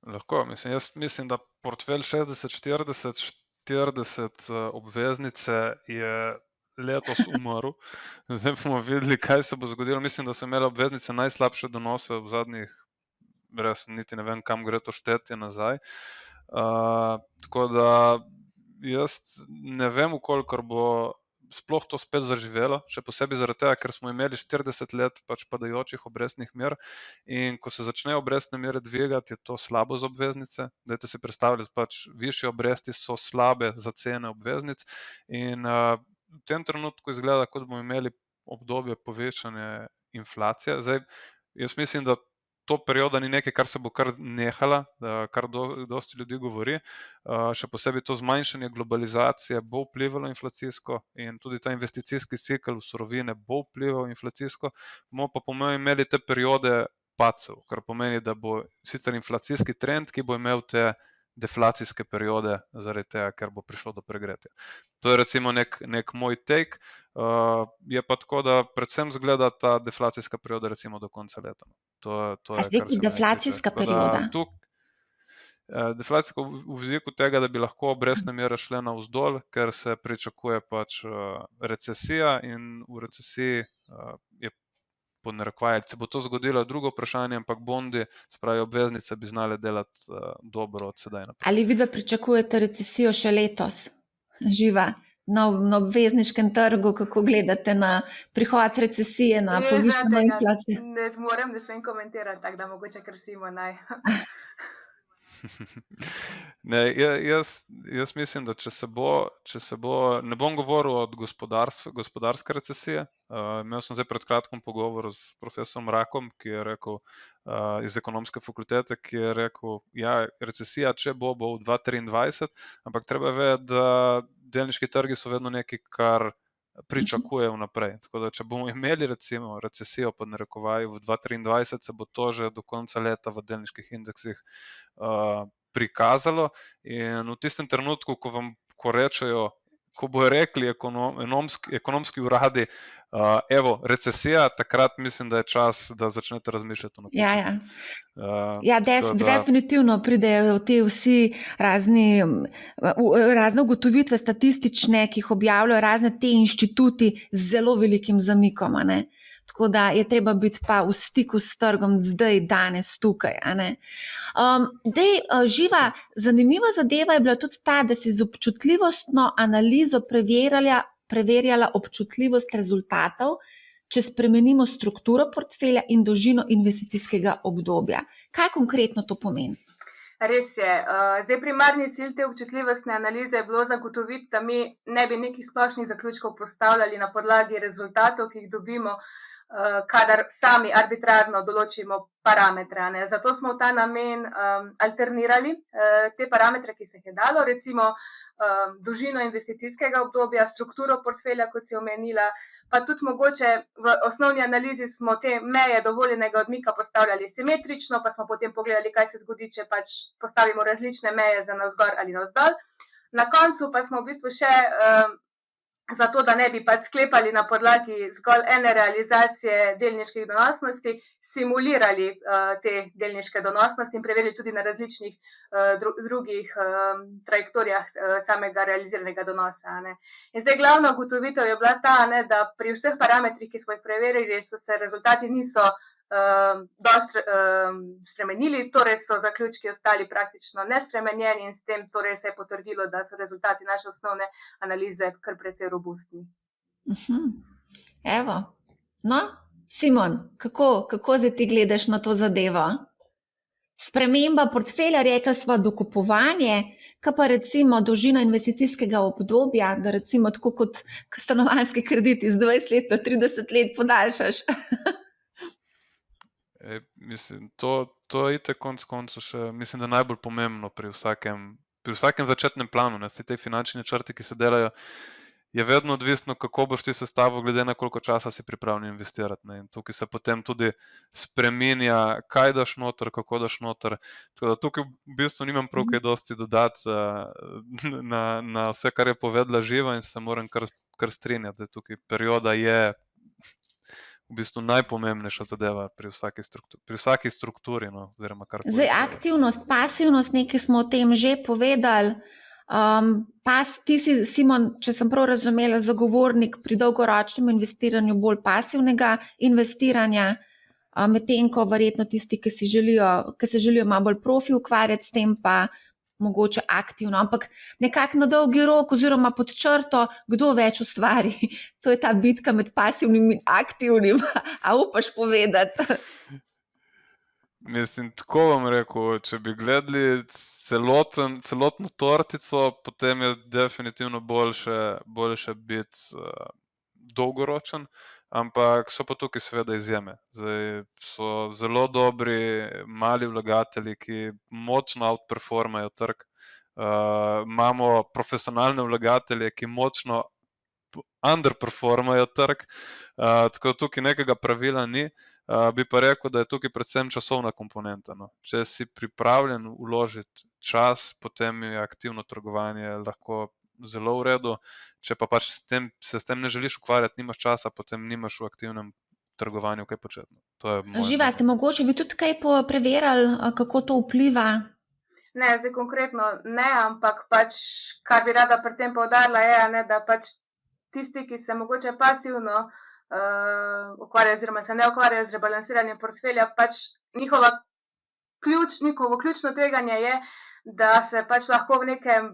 Lahko, jaz mislim, da portfelj 60-40, 40 obveznice je letos umrl. Zdaj bomo videli, kaj se bo zgodilo. Mislim, da so imele obveznice najslabše donose v zadnjih, res niti ne vem, kam gre to štetje nazaj. Tako da jaz ne vem, kolikor bo sploh to spet zaživelo, še posebej zaradi tega, ker smo imeli 40 let pač padajočih obrestnih mer in ko se začnejo obrestne mere dvigati, je to slabo za obveznice. Dajte si predstavljati, pač višje obresti so slabe za cene obveznic in v tem trenutku izgleda, kot bomo imeli obdobje povečanja inflacije. Zdaj, jaz mislim, da to perioda ni nekaj, kar se bo kar nehala, kar dosti ljudi govori. Še posebej to zmanjšanje globalizacije bo vplivalo inflacijsko in tudi ta investicijski cikel v surovine bo vplival inflacijsko. Bomo pa po mojem imeli te periode padcev, kar pomeni, da bo sicer inflacijski trend, ki bo imel te deflacijske periode zaradi tega, ker bo prišlo do pregretja. To je recimo nek moj take. Je pa tako, da predvsem zgleda ta deflacijska perioda recimo do konca leta. To je, zdaj je deflacijska perioda? Deflacijska v vidiku tega, da bi lahko obrestne mere šle navzdol, ker se pričakuje pač recesija in v recesiji je pod narekovaji, se bo to zgodilo, drugo vprašanje, ampak bondi, spravi obveznice, bi znale delati dobro od sedaj naprej. Ali vidva pričakujete recesijo še letos? Živa, na obvezniškem trgu, kako gledate na prihod recesije, na povišano inflacijo? Ne smem komentirati, tako da mogoče kar Simon naj. Ne, jaz mislim, da če se bo, ne bom govoril od gospodarske recesije. Imel sem zdaj pred kratkim pogovor s profesorom Rakom, ki je rekel iz ekonomske fakultete, ki je rekel, ja, recesija, če bo v 2023, ampak treba je vedeti, da delniški trgi so vedno nekaj, kar pričakuje vnaprej. Tako da, če bomo imeli recimo recesijo pod narekovaji v 2023, se bo to že do konca leta v delniških indeksih prikazalo in v tistem trenutku, ko rečejo, ko bojo rekli ekonomski uradi, evo, recesija, takrat mislim, da je čas, da začnete razmišljati o nakupu. Ja, definitivno pridejo te vsi razne ugotovitve statistične, ki jih objavljajo razne te inštituti z zelo velikim zamikom, a ne? Tako da je treba biti pa v stiku s trgom zdaj, danes, tukaj. Živa, zanimiva zadeva je bila tudi ta, da si z občutljivostno analizo preverjala občutljivost rezultatov, če spremenimo strukturo portfelja in dolžino investicijskega obdobja. Kaj konkretno to pomeni? Res je. Zdaj primarni cilj te občutljivostne analize je bilo zagotoviti, da mi ne bi nekih splošnih zaključkov postavljali na podlagi rezultatov, ki jih dobimo kadar sami arbitrarno določimo parametre. Ne. Zato smo v ta namen alternirali te parametre, ki se jih je dalo, recimo dolžino investicijskega obdobja, strukturo portfelja, kot si omenila, pa tudi mogoče v osnovni analizi smo te meje dovoljenega odmika postavljali simetrično, pa smo potem pogledali, kaj se zgodi, če pač postavimo različne meje za navzgor ali navzdol. Na koncu pa smo v bistvu še zato, da ne bi pač sklepali na podlagi zgolj ene realizacije delniških donosnosti, simulirali te delniške donosnosti in preverili tudi na različnih drugih trajektorijah samega realiziranega donosa. Ne. In zdaj glavna ugotovitev je bila ta, ne, da pri vseh parametrih, ki smo jih preverili, so se rezultati niso dosti spremenili, torej so zaključki ostali praktično nespremenjeni in s tem torej se je potrdilo, da so rezultati naše osnovne analize kar precej robustni. Evo, no, Simon, kako zdaj ti gledaš na to zadevo? Sprememba portfelja, rekla sva dokupovanje, kaj pa recimo dolžina investicijskega obdobja, da recimo tako kot stanovanjski kredit iz 20 let na 30 let podaljšaš. Mislim, to je itak konec koncev še, mislim, da najbolj pomembno pri vsakem začetnem planu, ne, te finančne načrte, ki se delajo, je vedno odvisno, kako boš ti sestavil, glede na koliko časa si pripravljen investirati. Ne. In tukaj se potem tudi spreminja, kaj daš noter, kako daš noter. Tako da tukaj v bistvu nimam prav kaj dosti dodati na vse, kar je povedala Živa in se moram kar strinjati. Tukaj perioda je v bistvu najpomembnejša zadeva pri vsaki strukturi. No, zdaj, aktivnost, pasivnost, nekaj smo o tem že povedali. Ti si, Simon, če sem prav razumela, zagovornik pri dolgoročnem investiranju bolj pasivnega investiranja, medtem ko verjetno tisti, ki se želijo malo bolj profi ukvarjati s tem, pa mogoče aktivno, ampak nekako na dolgi rok oziroma pod črto, kdo več ustvari. To je ta bitka med pasivnim in aktivnim. A upaš povedati? Mislim, tako vam rekel, če bi gledali celotno tortico, potem je definitivno boljše biti dolgoročen, ampak so pa tukaj seveda izjeme. Zdaj so zelo dobri mali vlagatelji, ki močno outperformajo trg. Imamo profesionalne vlagatelje, ki močno underperformajo trg, tako da tukaj nekega pravila ni. Bi pa rekel, da je tukaj predvsem časovna komponenta. No. Če si pripravljen vložiti čas, potem je aktivno trgovanje lahko zelo v redu. Če pa pač se s tem ne želiš ukvarjati, nimaš časa, potem nimaš v aktivnem trgovanju kaj početi. Živa, ste mogoče bi tudi kaj preverjali, kako to vpliva? Ne, zdaj konkretno ne, ampak pač, kar bi rada pri tem poudarila je, da pač tisti, ki se mogoče pasivno ukvarjajo oziroma se ne ukvarjajo z rebalansiranjem portfelja, pač njihovo ključno tveganje je, da se pač lahko v nekem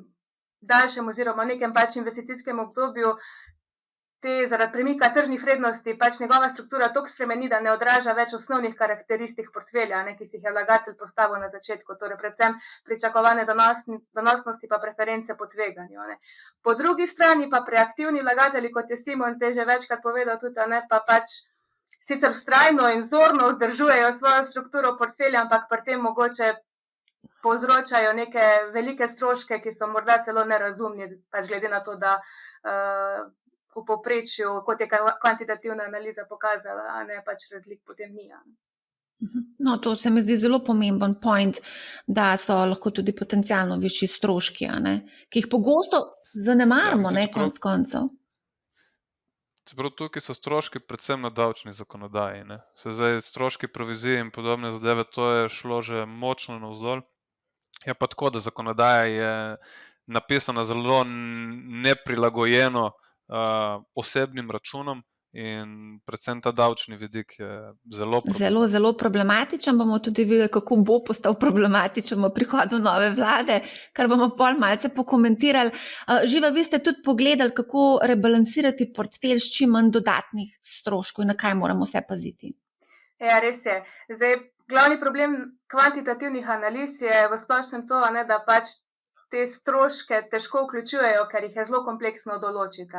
daljšem oziroma nekem pač investicijskem obdobju zaradi premika tržnih vrednosti pač njegova struktura toliko spremeni, da ne odraža več osnovnih karakteristik portfelja, ki si jih je vlagatelj postavil na začetku, torej predvsem pričakovane donosnosti pa preference po tveganju. Ne. Po drugi strani pa pri aktivni vlagatelji, kot je Simon zdaj že večkrat povedal tudi, pa pač sicer vztrajno in zorno vzdržujejo svojo strukturo portfelja, ampak pri tem mogoče povzročajo neke velike stroške, ki so morda celo nerazumni, pač glede na to, da v povprečju, kot je kvantitativna analiza pokazala, pač razlik potem ni. No, to se mi zdi zelo pomemben point, da so lahko tudi potencialno višji stroški, ki jih pogosto zanemarimo, konec koncev. Čeprav tukaj so stroški predvsem na davčni zakonodaji. Zdaj stroški provizije in podobne zadeve, to je šlo že močno navzdol. Je pa tako, da zakonodaja je napisana zelo neprilagojeno osebnim računom in predvsem ta davčni vidik je zelo problematičen. Zelo problematičen, bomo tudi videli, kako bo postal problematičen v prihodu nove vlade, kar bomo pol malce pokomentirali. Živa, vi ste tudi pogledali, kako rebalansirati portfelj s čim manj dodatnih stroškov in na kaj moramo vse paziti. Ja, res je. Zdaj, glavni problem kvantitativnih analiz je v splošnem to, da pač te stroške težko vključujejo, ker jih je zelo kompleksno določiti,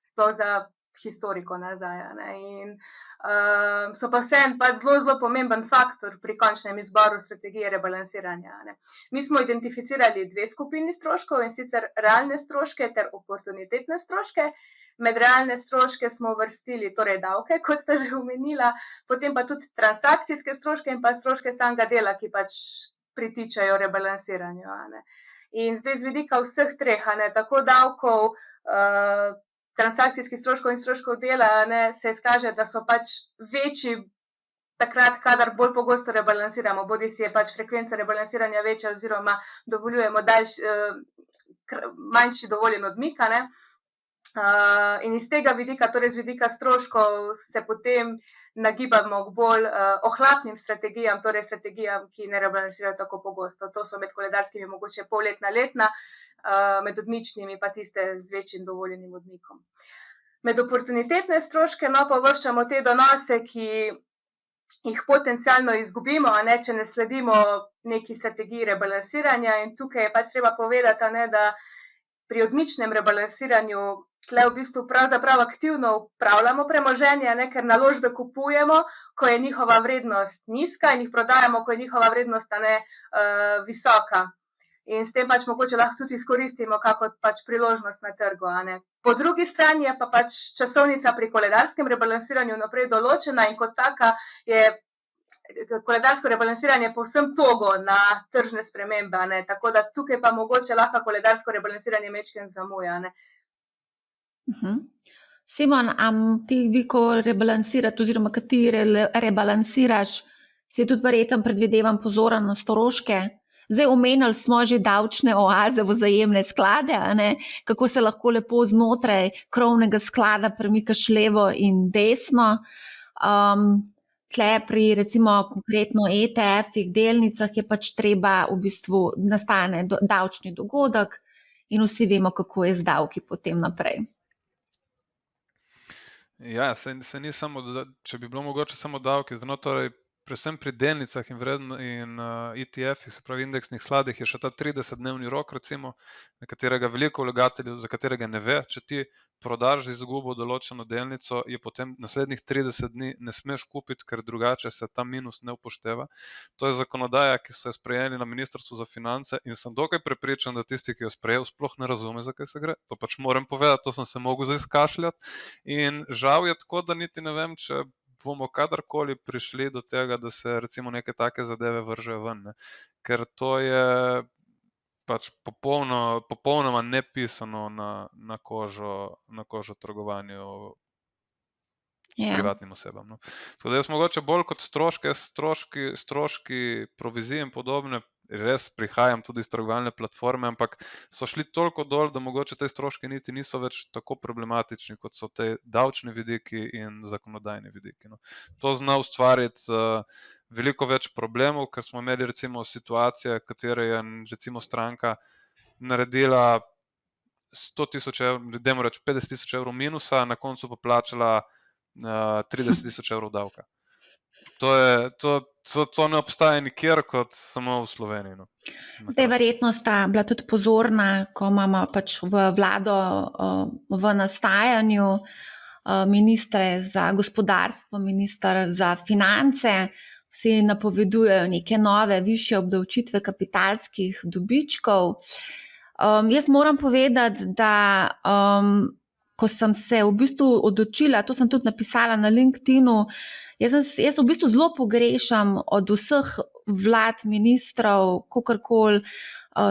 sploh za historiko nazaj. In so pa vseeno pač zelo pomemben faktor pri končnem izboru strategije rebalansiranja. Ne. Mi smo identificirali 2 skupini stroškov, in sicer realne stroške ter oportunitetne stroške. Med realne stroške smo uvrstili torej davke, kot sta že omenila, potem pa tudi transakcijske stroške in pa stroške samega dela, ki pač pritičajo rebalansiranju. Ne. In zdaj z vidika vseh treh, tako davkov, transakcijskih stroškov in stroškov dela, se izkaže, da so pač večji takrat, kadar bolj pogosto rebalansiramo, bodi si je pač frekvenca rebalansiranja večja oziroma dovoljujemo manjši dovoljen odmik. In iz tega vidika, torej z vidika stroškov, se potem nagibamo k bolj ohlapnim strategijam, torej strategijam, ki ne rebalansirajo tako pogosto. To so med koledarskimi mogoče polletna, letna, med odmičnimi pa tiste z večjim dovoljenim odmikom. Med oportunitetne stroške pa uvrščamo te donose, ki jih potencialno izgubimo, če ne sledimo neki strategiji rebalansiranja, in tukaj je pač treba povedati, da pri odmičnem rebalansiranju tle v bistvu pravzaprav aktivno upravljamo premoženje, ker naložbe kupujemo, ko je njihova vrednost nizka, in jih prodajamo, ko je njihova vrednost visoka. In s tem pač mogoče lahko tudi izkoristimo kako pač priložnost na trgu. Po drugi strani je pa pač časovnica pri koledarskem rebalansiranju naprej določena, in kot taka je koledarsko rebalansiranje povsem togo na tržne spremembe. Tako da tukaj pa mogoče lahko koledarsko rebalansiranje majčkeno zamuja. Simon, vi, ko rebalansirate oziroma kad ti rebalansiraš, si tudi verjetno predvidevam pozoren na stroške. Zdaj omenili smo že davčne oaze, vzajemne sklade, kako se lahko lepo znotraj krovnega sklada premikaš levo in desno. Tle pri recimo konkretno ETF-ih, delnicah je pač treba v bistvu nastane davčni dogodek in vsi vemo, kako je z davki potem naprej. Ja, se ni samo, če bi bilo mogoče samo davki, torej predvsem pri delnicah in ETF-ih, se pravi indeksnih skladih, je še ta 30-dnevni rok, recimo, na katerega veliko vlagateljev, za katerega ne ve. Če ti prodaš z izgubo določeno delnico, je potem naslednjih 30 dni ne smeš kupiti, ker drugače se ta minus ne upošteva. To je zakonodaja, ki so jo sprejeli na Ministrstvu za finance, in sem dokaj prepričan, da tisti, ki jo sprejel, sploh ne razume, za kaj se gre. To pač moram povedati, to sem se mogel zdaj izkašljati. In žal je tako, da niti ne vem, če bomo kadarkoli prišli do tega, da se recimo neke take zadeve vržejo ven. Ker to je pač popolnoma nepisano na kožo trgovanju privatnim osebam. Tako da jaz mogoče bolj kot stroški provizij in podobne, res prihajam tudi iz trgovalne platforme, ampak so šli toliko dol, da mogoče te stroški niti niso več tako problematični, kot so te davčni vidiki in zakonodajni vidiki. To zna ustvariti veliko več problemov, ker smo imeli recimo situacije, katere je recimo stranka naredila 100.000 evrov, dajmo reči 50.000 evrov minusa, na koncu pa plačala 30.000 evrov davka. To ne obstaja nikjer kot samo v Sloveniji. Zdaj verjetno sta bila tudi pozorna, ko imamo pač v vlado v nastajanju ministre za gospodarstvo, minister za finance, vsi napovedujejo neke nove, višje obdavčitve kapitalskih dobičkov. Jaz moram povedati, da ko sem se v bistvu odločila, to sem tudi napisala na LinkedInu, jaz v bistvu zelo pogrešam od vseh vlad, ministrov, kakorkoli,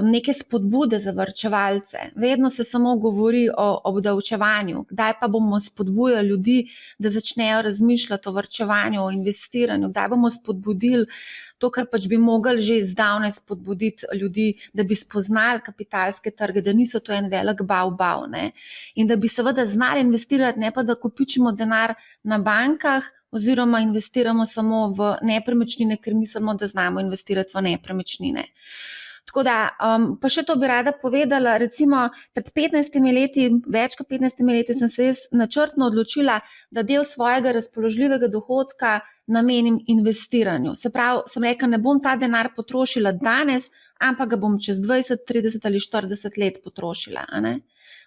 neke spodbude za varčevalce. Vedno se samo govori o obdavčevanju, kdaj pa bomo spodbujali ljudi, da začnejo razmišljati o varčevanju, o investiranju, kdaj bomo spodbudili to, kar pač bi mogli že zdavnaj spodbuditi ljudi, da bi spoznali kapitalske trge, da niso to en velik bav, in da bi seveda znali investirati, ne pa da kopičimo denar na bankah oziroma investiramo samo v nepremičnine, ker mislimo, da znamo investirati v nepremičnine. Tako da, pa še to bi rada povedala, recimo pred 15 leti, več kot 15 leti sem se jaz načrtno odločila, da del svojega razpoložljivega dohodka namenim investiranju. Se pravi, sem rekla, ne bom ta denar potrošila danes ampak ga bom čez 20, 30 ali 40 let potrošila. A ne?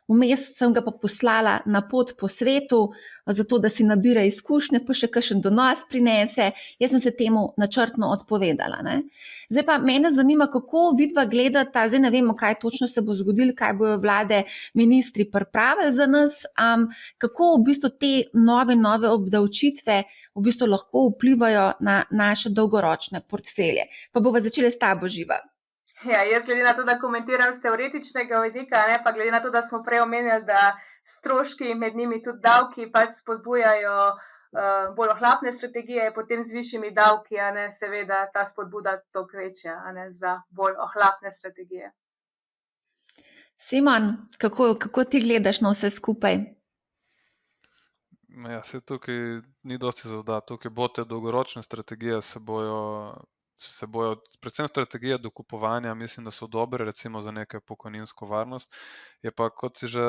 Vmes sem ga pa poslala na pot po svetu, zato da si nabira izkušnje, pa še kakšen donos prinese. Jaz sem se temu načrtno odpovedala. Ne? Zdaj pa mene zanima, kako vidva gledata, zdaj ne vemo, kaj točno se bo zgodilo, kaj bojo vlade, ministri pripravili za nas, kako v bistvu te nove obdavčitve v bistvu lahko vplivajo na naše dolgoročne portfelje. Pa bova začela s tabo, Živa. Ja, jaz glede na to, da komentiram z teoretičnega vidika, ne, pa glede na to, da smo prej omenjali, da stroški, med njimi tudi davki, pač spodbujajo bolj ohlapne strategije, potem z višjimi davki, a ne, seveda ta spodbuda toliko večja, a ne, za bolj ohlapne strategije. Simon, kako ti gledaš na vse skupaj? Ja, se tukaj ni dosti zavda. Tukaj bo te dolgoročne strategije se bojo, predvsem strategije dokupovanja, mislim, da so dobre, recimo za nekaj pokojninsko varnost. Je pa, kot si že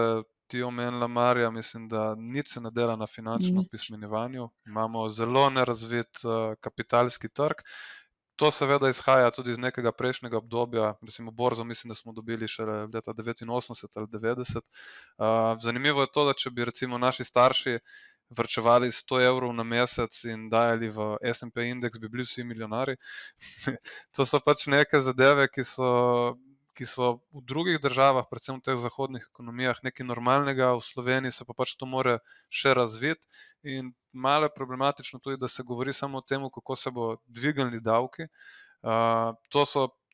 ti omenila, Marja, mislim, da nič se ne dela na finančnem opismenjevanju. Imamo zelo nerazvit kapitalski trg. To seveda izhaja tudi iz nekega prejšnjega obdobja, recimo borzo, mislim, da smo dobili še leta 89 ali 90. Zanimivo je to, da če bi recimo naši starši vrčevali 100 evrov na mesec in dajali v S&P indeks, bi bili vsi milijonari. To so pač neke zadeve, ki so v drugih državah, predvsem v teh zahodnih ekonomijah, nekaj normalnega, v Sloveniji se pa pač to more še razviti in malo je problematično tudi, da se govori samo o tem, kako se bo dvignili davki.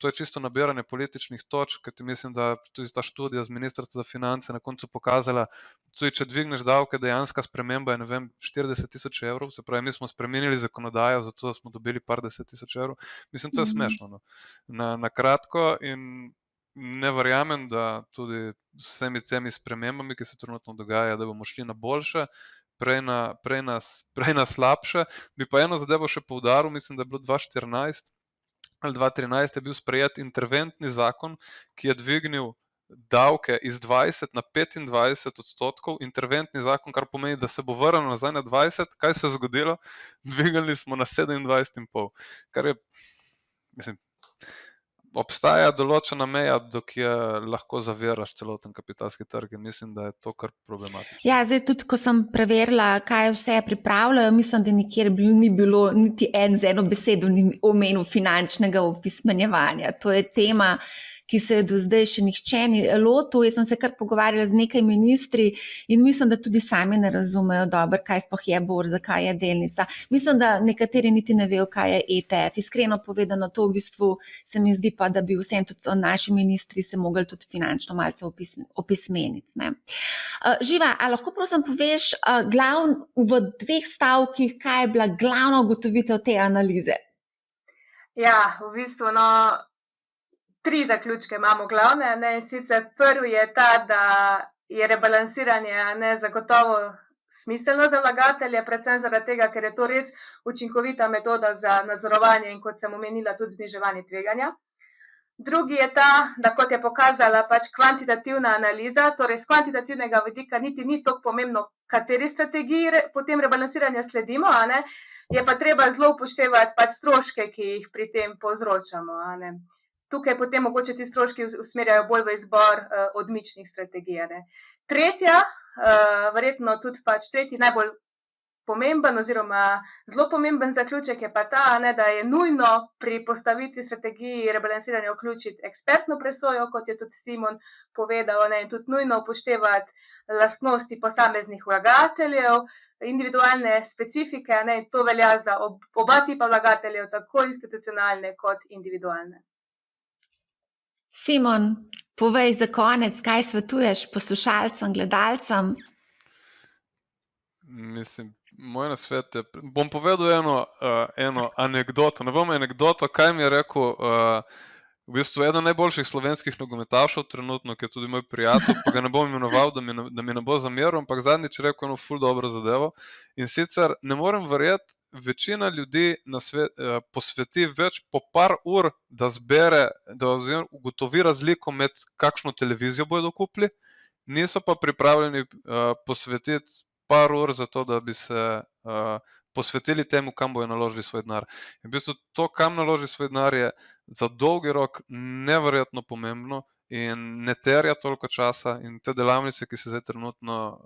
To je čisto nabiranje političnih točk, ker ti mislim, da tudi ta študija z Ministrstva za finance na koncu pokazala, tudi če dvigneš davke, dejanska sprememba je, ne vem, 40 tisoč evrov, se pravi, mi smo spremenili zakonodajo, zato smo dobili par 10 tisoč evrov. Mislim, to je smešno, no. Na kratko, in ne verjamem, da tudi s vsemi temi spremembami, ki se trenutno dogajajo, da bomo šli na boljše, prej na slabše. Bi pa eno zadevo še poudaril, mislim, da je bilo 2014 ali 2013 je bil sprejet interventni zakon, ki je dvignil davke iz 20 na 25%, interventni zakon, kar pomeni, da se bo vrnil nazaj na 20. Kaj se je zgodilo? Dvignili smo na 27,5%, kar je, mislim, obstaja določena meja, dokjer lahko zaviraš celoten kapitalski trg in mislim, da je to kar problematično. Ja, zdaj tudi, ko sem preverila, kaj vse pripravljajo, mislim, da nikjer ni bilo niti z eno besedo ni omenil finančnega opismenjevanja. To je tema, ki se je do zdaj še nihče ni lotil. Jaz sem se kar pogovarjala z nekaj ministri in mislim, da tudi sami ne razumejo dobro, kaj sploh je borza, kaj je delnica. Mislim, da nekateri niti ne vejo, kaj je ETF. Iskreno povedano, to v bistvu se mi zdi pa, da bi vsem tudi naši ministri se mogli tudi finančno malce opismeniti. Ne? Živa, a lahko prosim poveš v 2 stavkih, kaj je bila glavna ugotovitev te analize? Ja, v bistvu, 3 zaključke imamo glavne, ne, sicer prvi je ta, da je rebalansiranje zagotovo smiselno za vlagatelje, predvsem zaradi tega, ker je to res učinkovita metoda za nadzorovanje in, kot sem omenila, tudi zniževanje tveganja. Drugi je ta, da kot je pokazala pač kvantitativna analiza, torej z kvantitativnega vidika niti ni toliko pomembno, kateri strategiji potem rebalansiranja sledimo, a ne, je pa treba zelo upoštevati pač stroške, ki jih pri tem povzročamo, a ne. Tukaj potem mogoče ti stroški usmerjajo bolj v izbor odmičnih strategij. Ne. Tretja, verjetno tudi pač tretji najbolj pomemben oziroma zelo pomemben zaključek je pa ta, ne, da je nujno pri postavitvi strategiji rebalansiranja vključiti ekspertno presojo, kot je tudi Simon povedal, ne, in tudi nujno upoštevati lastnosti posameznih vlagateljev, individualne specifike, ne, to velja za oba tipa vlagateljev, tako institucionalne kot individualne. Simon, povej za konec, kaj svetuješ poslušalcem, gledalcem? Mislim, moj nasvet je, bom povedal eno anekdoto, ne bom anekdoto, kaj mi je rekel v bistvu eden najboljših slovenskih nogometašev trenutno, ki je tudi moj prijatelj, pa ga ne bom imenoval, da mi ne bo zameril, ampak zadnjič rekel eno ful dobro zadevo in sicer ne morem verjeti, večina ljudi posveti več po par ur, da ugotovi razliko med kakšno televizijo bodo kupili, niso pa pripravljeni posvetiti par ur za to, da bi se posvetili temu, kam bojo naložili svoj denar. In v bistvu to, kam naloži svoj denar, je za dolgi rok neverjetno pomembno in ne terja toliko časa, in te delavnice, ki se zdaj trenutno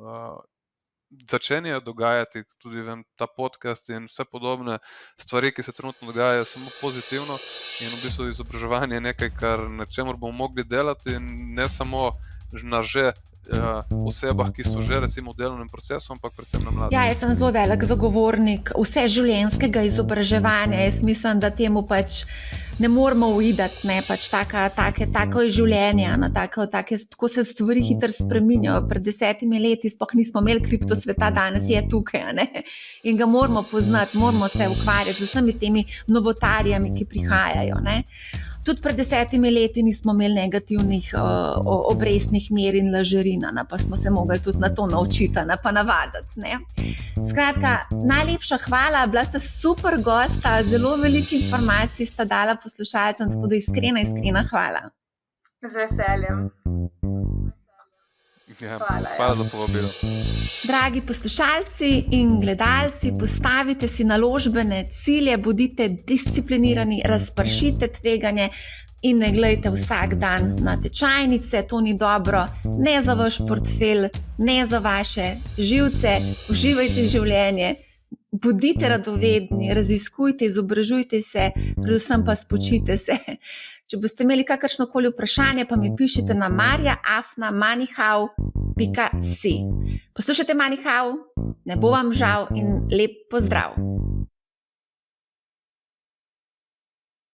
začenjajo dogajati, tudi vem, ta podcast in vse podobne stvari, ki se trenutno dogajajo, samo pozitivno, in v bistvu izobraževanje je nekaj, na čemer bomo mogli delati, in ne samo na že osebah, ki so že recimo v delovnem procesu, ampak predvsem na mladih. Ja, jaz sem zelo velik zagovornik vseživljenjskega izobraževanja. Jaz mislim, da temu pač ne moramo uidati, ne, pač tako je življenje, tako se stvari hitro spreminjajo. Pred 10 leti sploh nismo imeli kriptosveta, danes je tukaj, ne, in ga moramo poznati, moramo se ukvarjati z vsemi temi novotarjami, ki prihajajo, ne. Tudi pred 10 leti nismo imeli negativnih obrestnih mer in lažerina, pa smo se mogli tudi na to naučiti, pa navaditi, ne. Skratka, najlepša hvala, bila sta super gosta, zelo veliko informacij sta dala poslušalcem, tako da iskrena hvala. Z veseljem. Ja, Hvala, ja. hvala za povabilo. Dragi poslušalci in gledalci, postavite si naložbene cilje, bodite disciplinirani, razpršite tveganje in ne glejte vsak dan na tečajnice, to ni dobro, ne za vaš portfelj, ne za vaše živce, uživajte življenje, bodite radovedni, raziskujte, izobražujte se, predvsem pa spočite se. Če boste imeli kakršnokoli vprašanje, pa mi pišite na marja@moneyhow.si. Poslušajte Moneyhow, ne bo vam žal in lep pozdrav!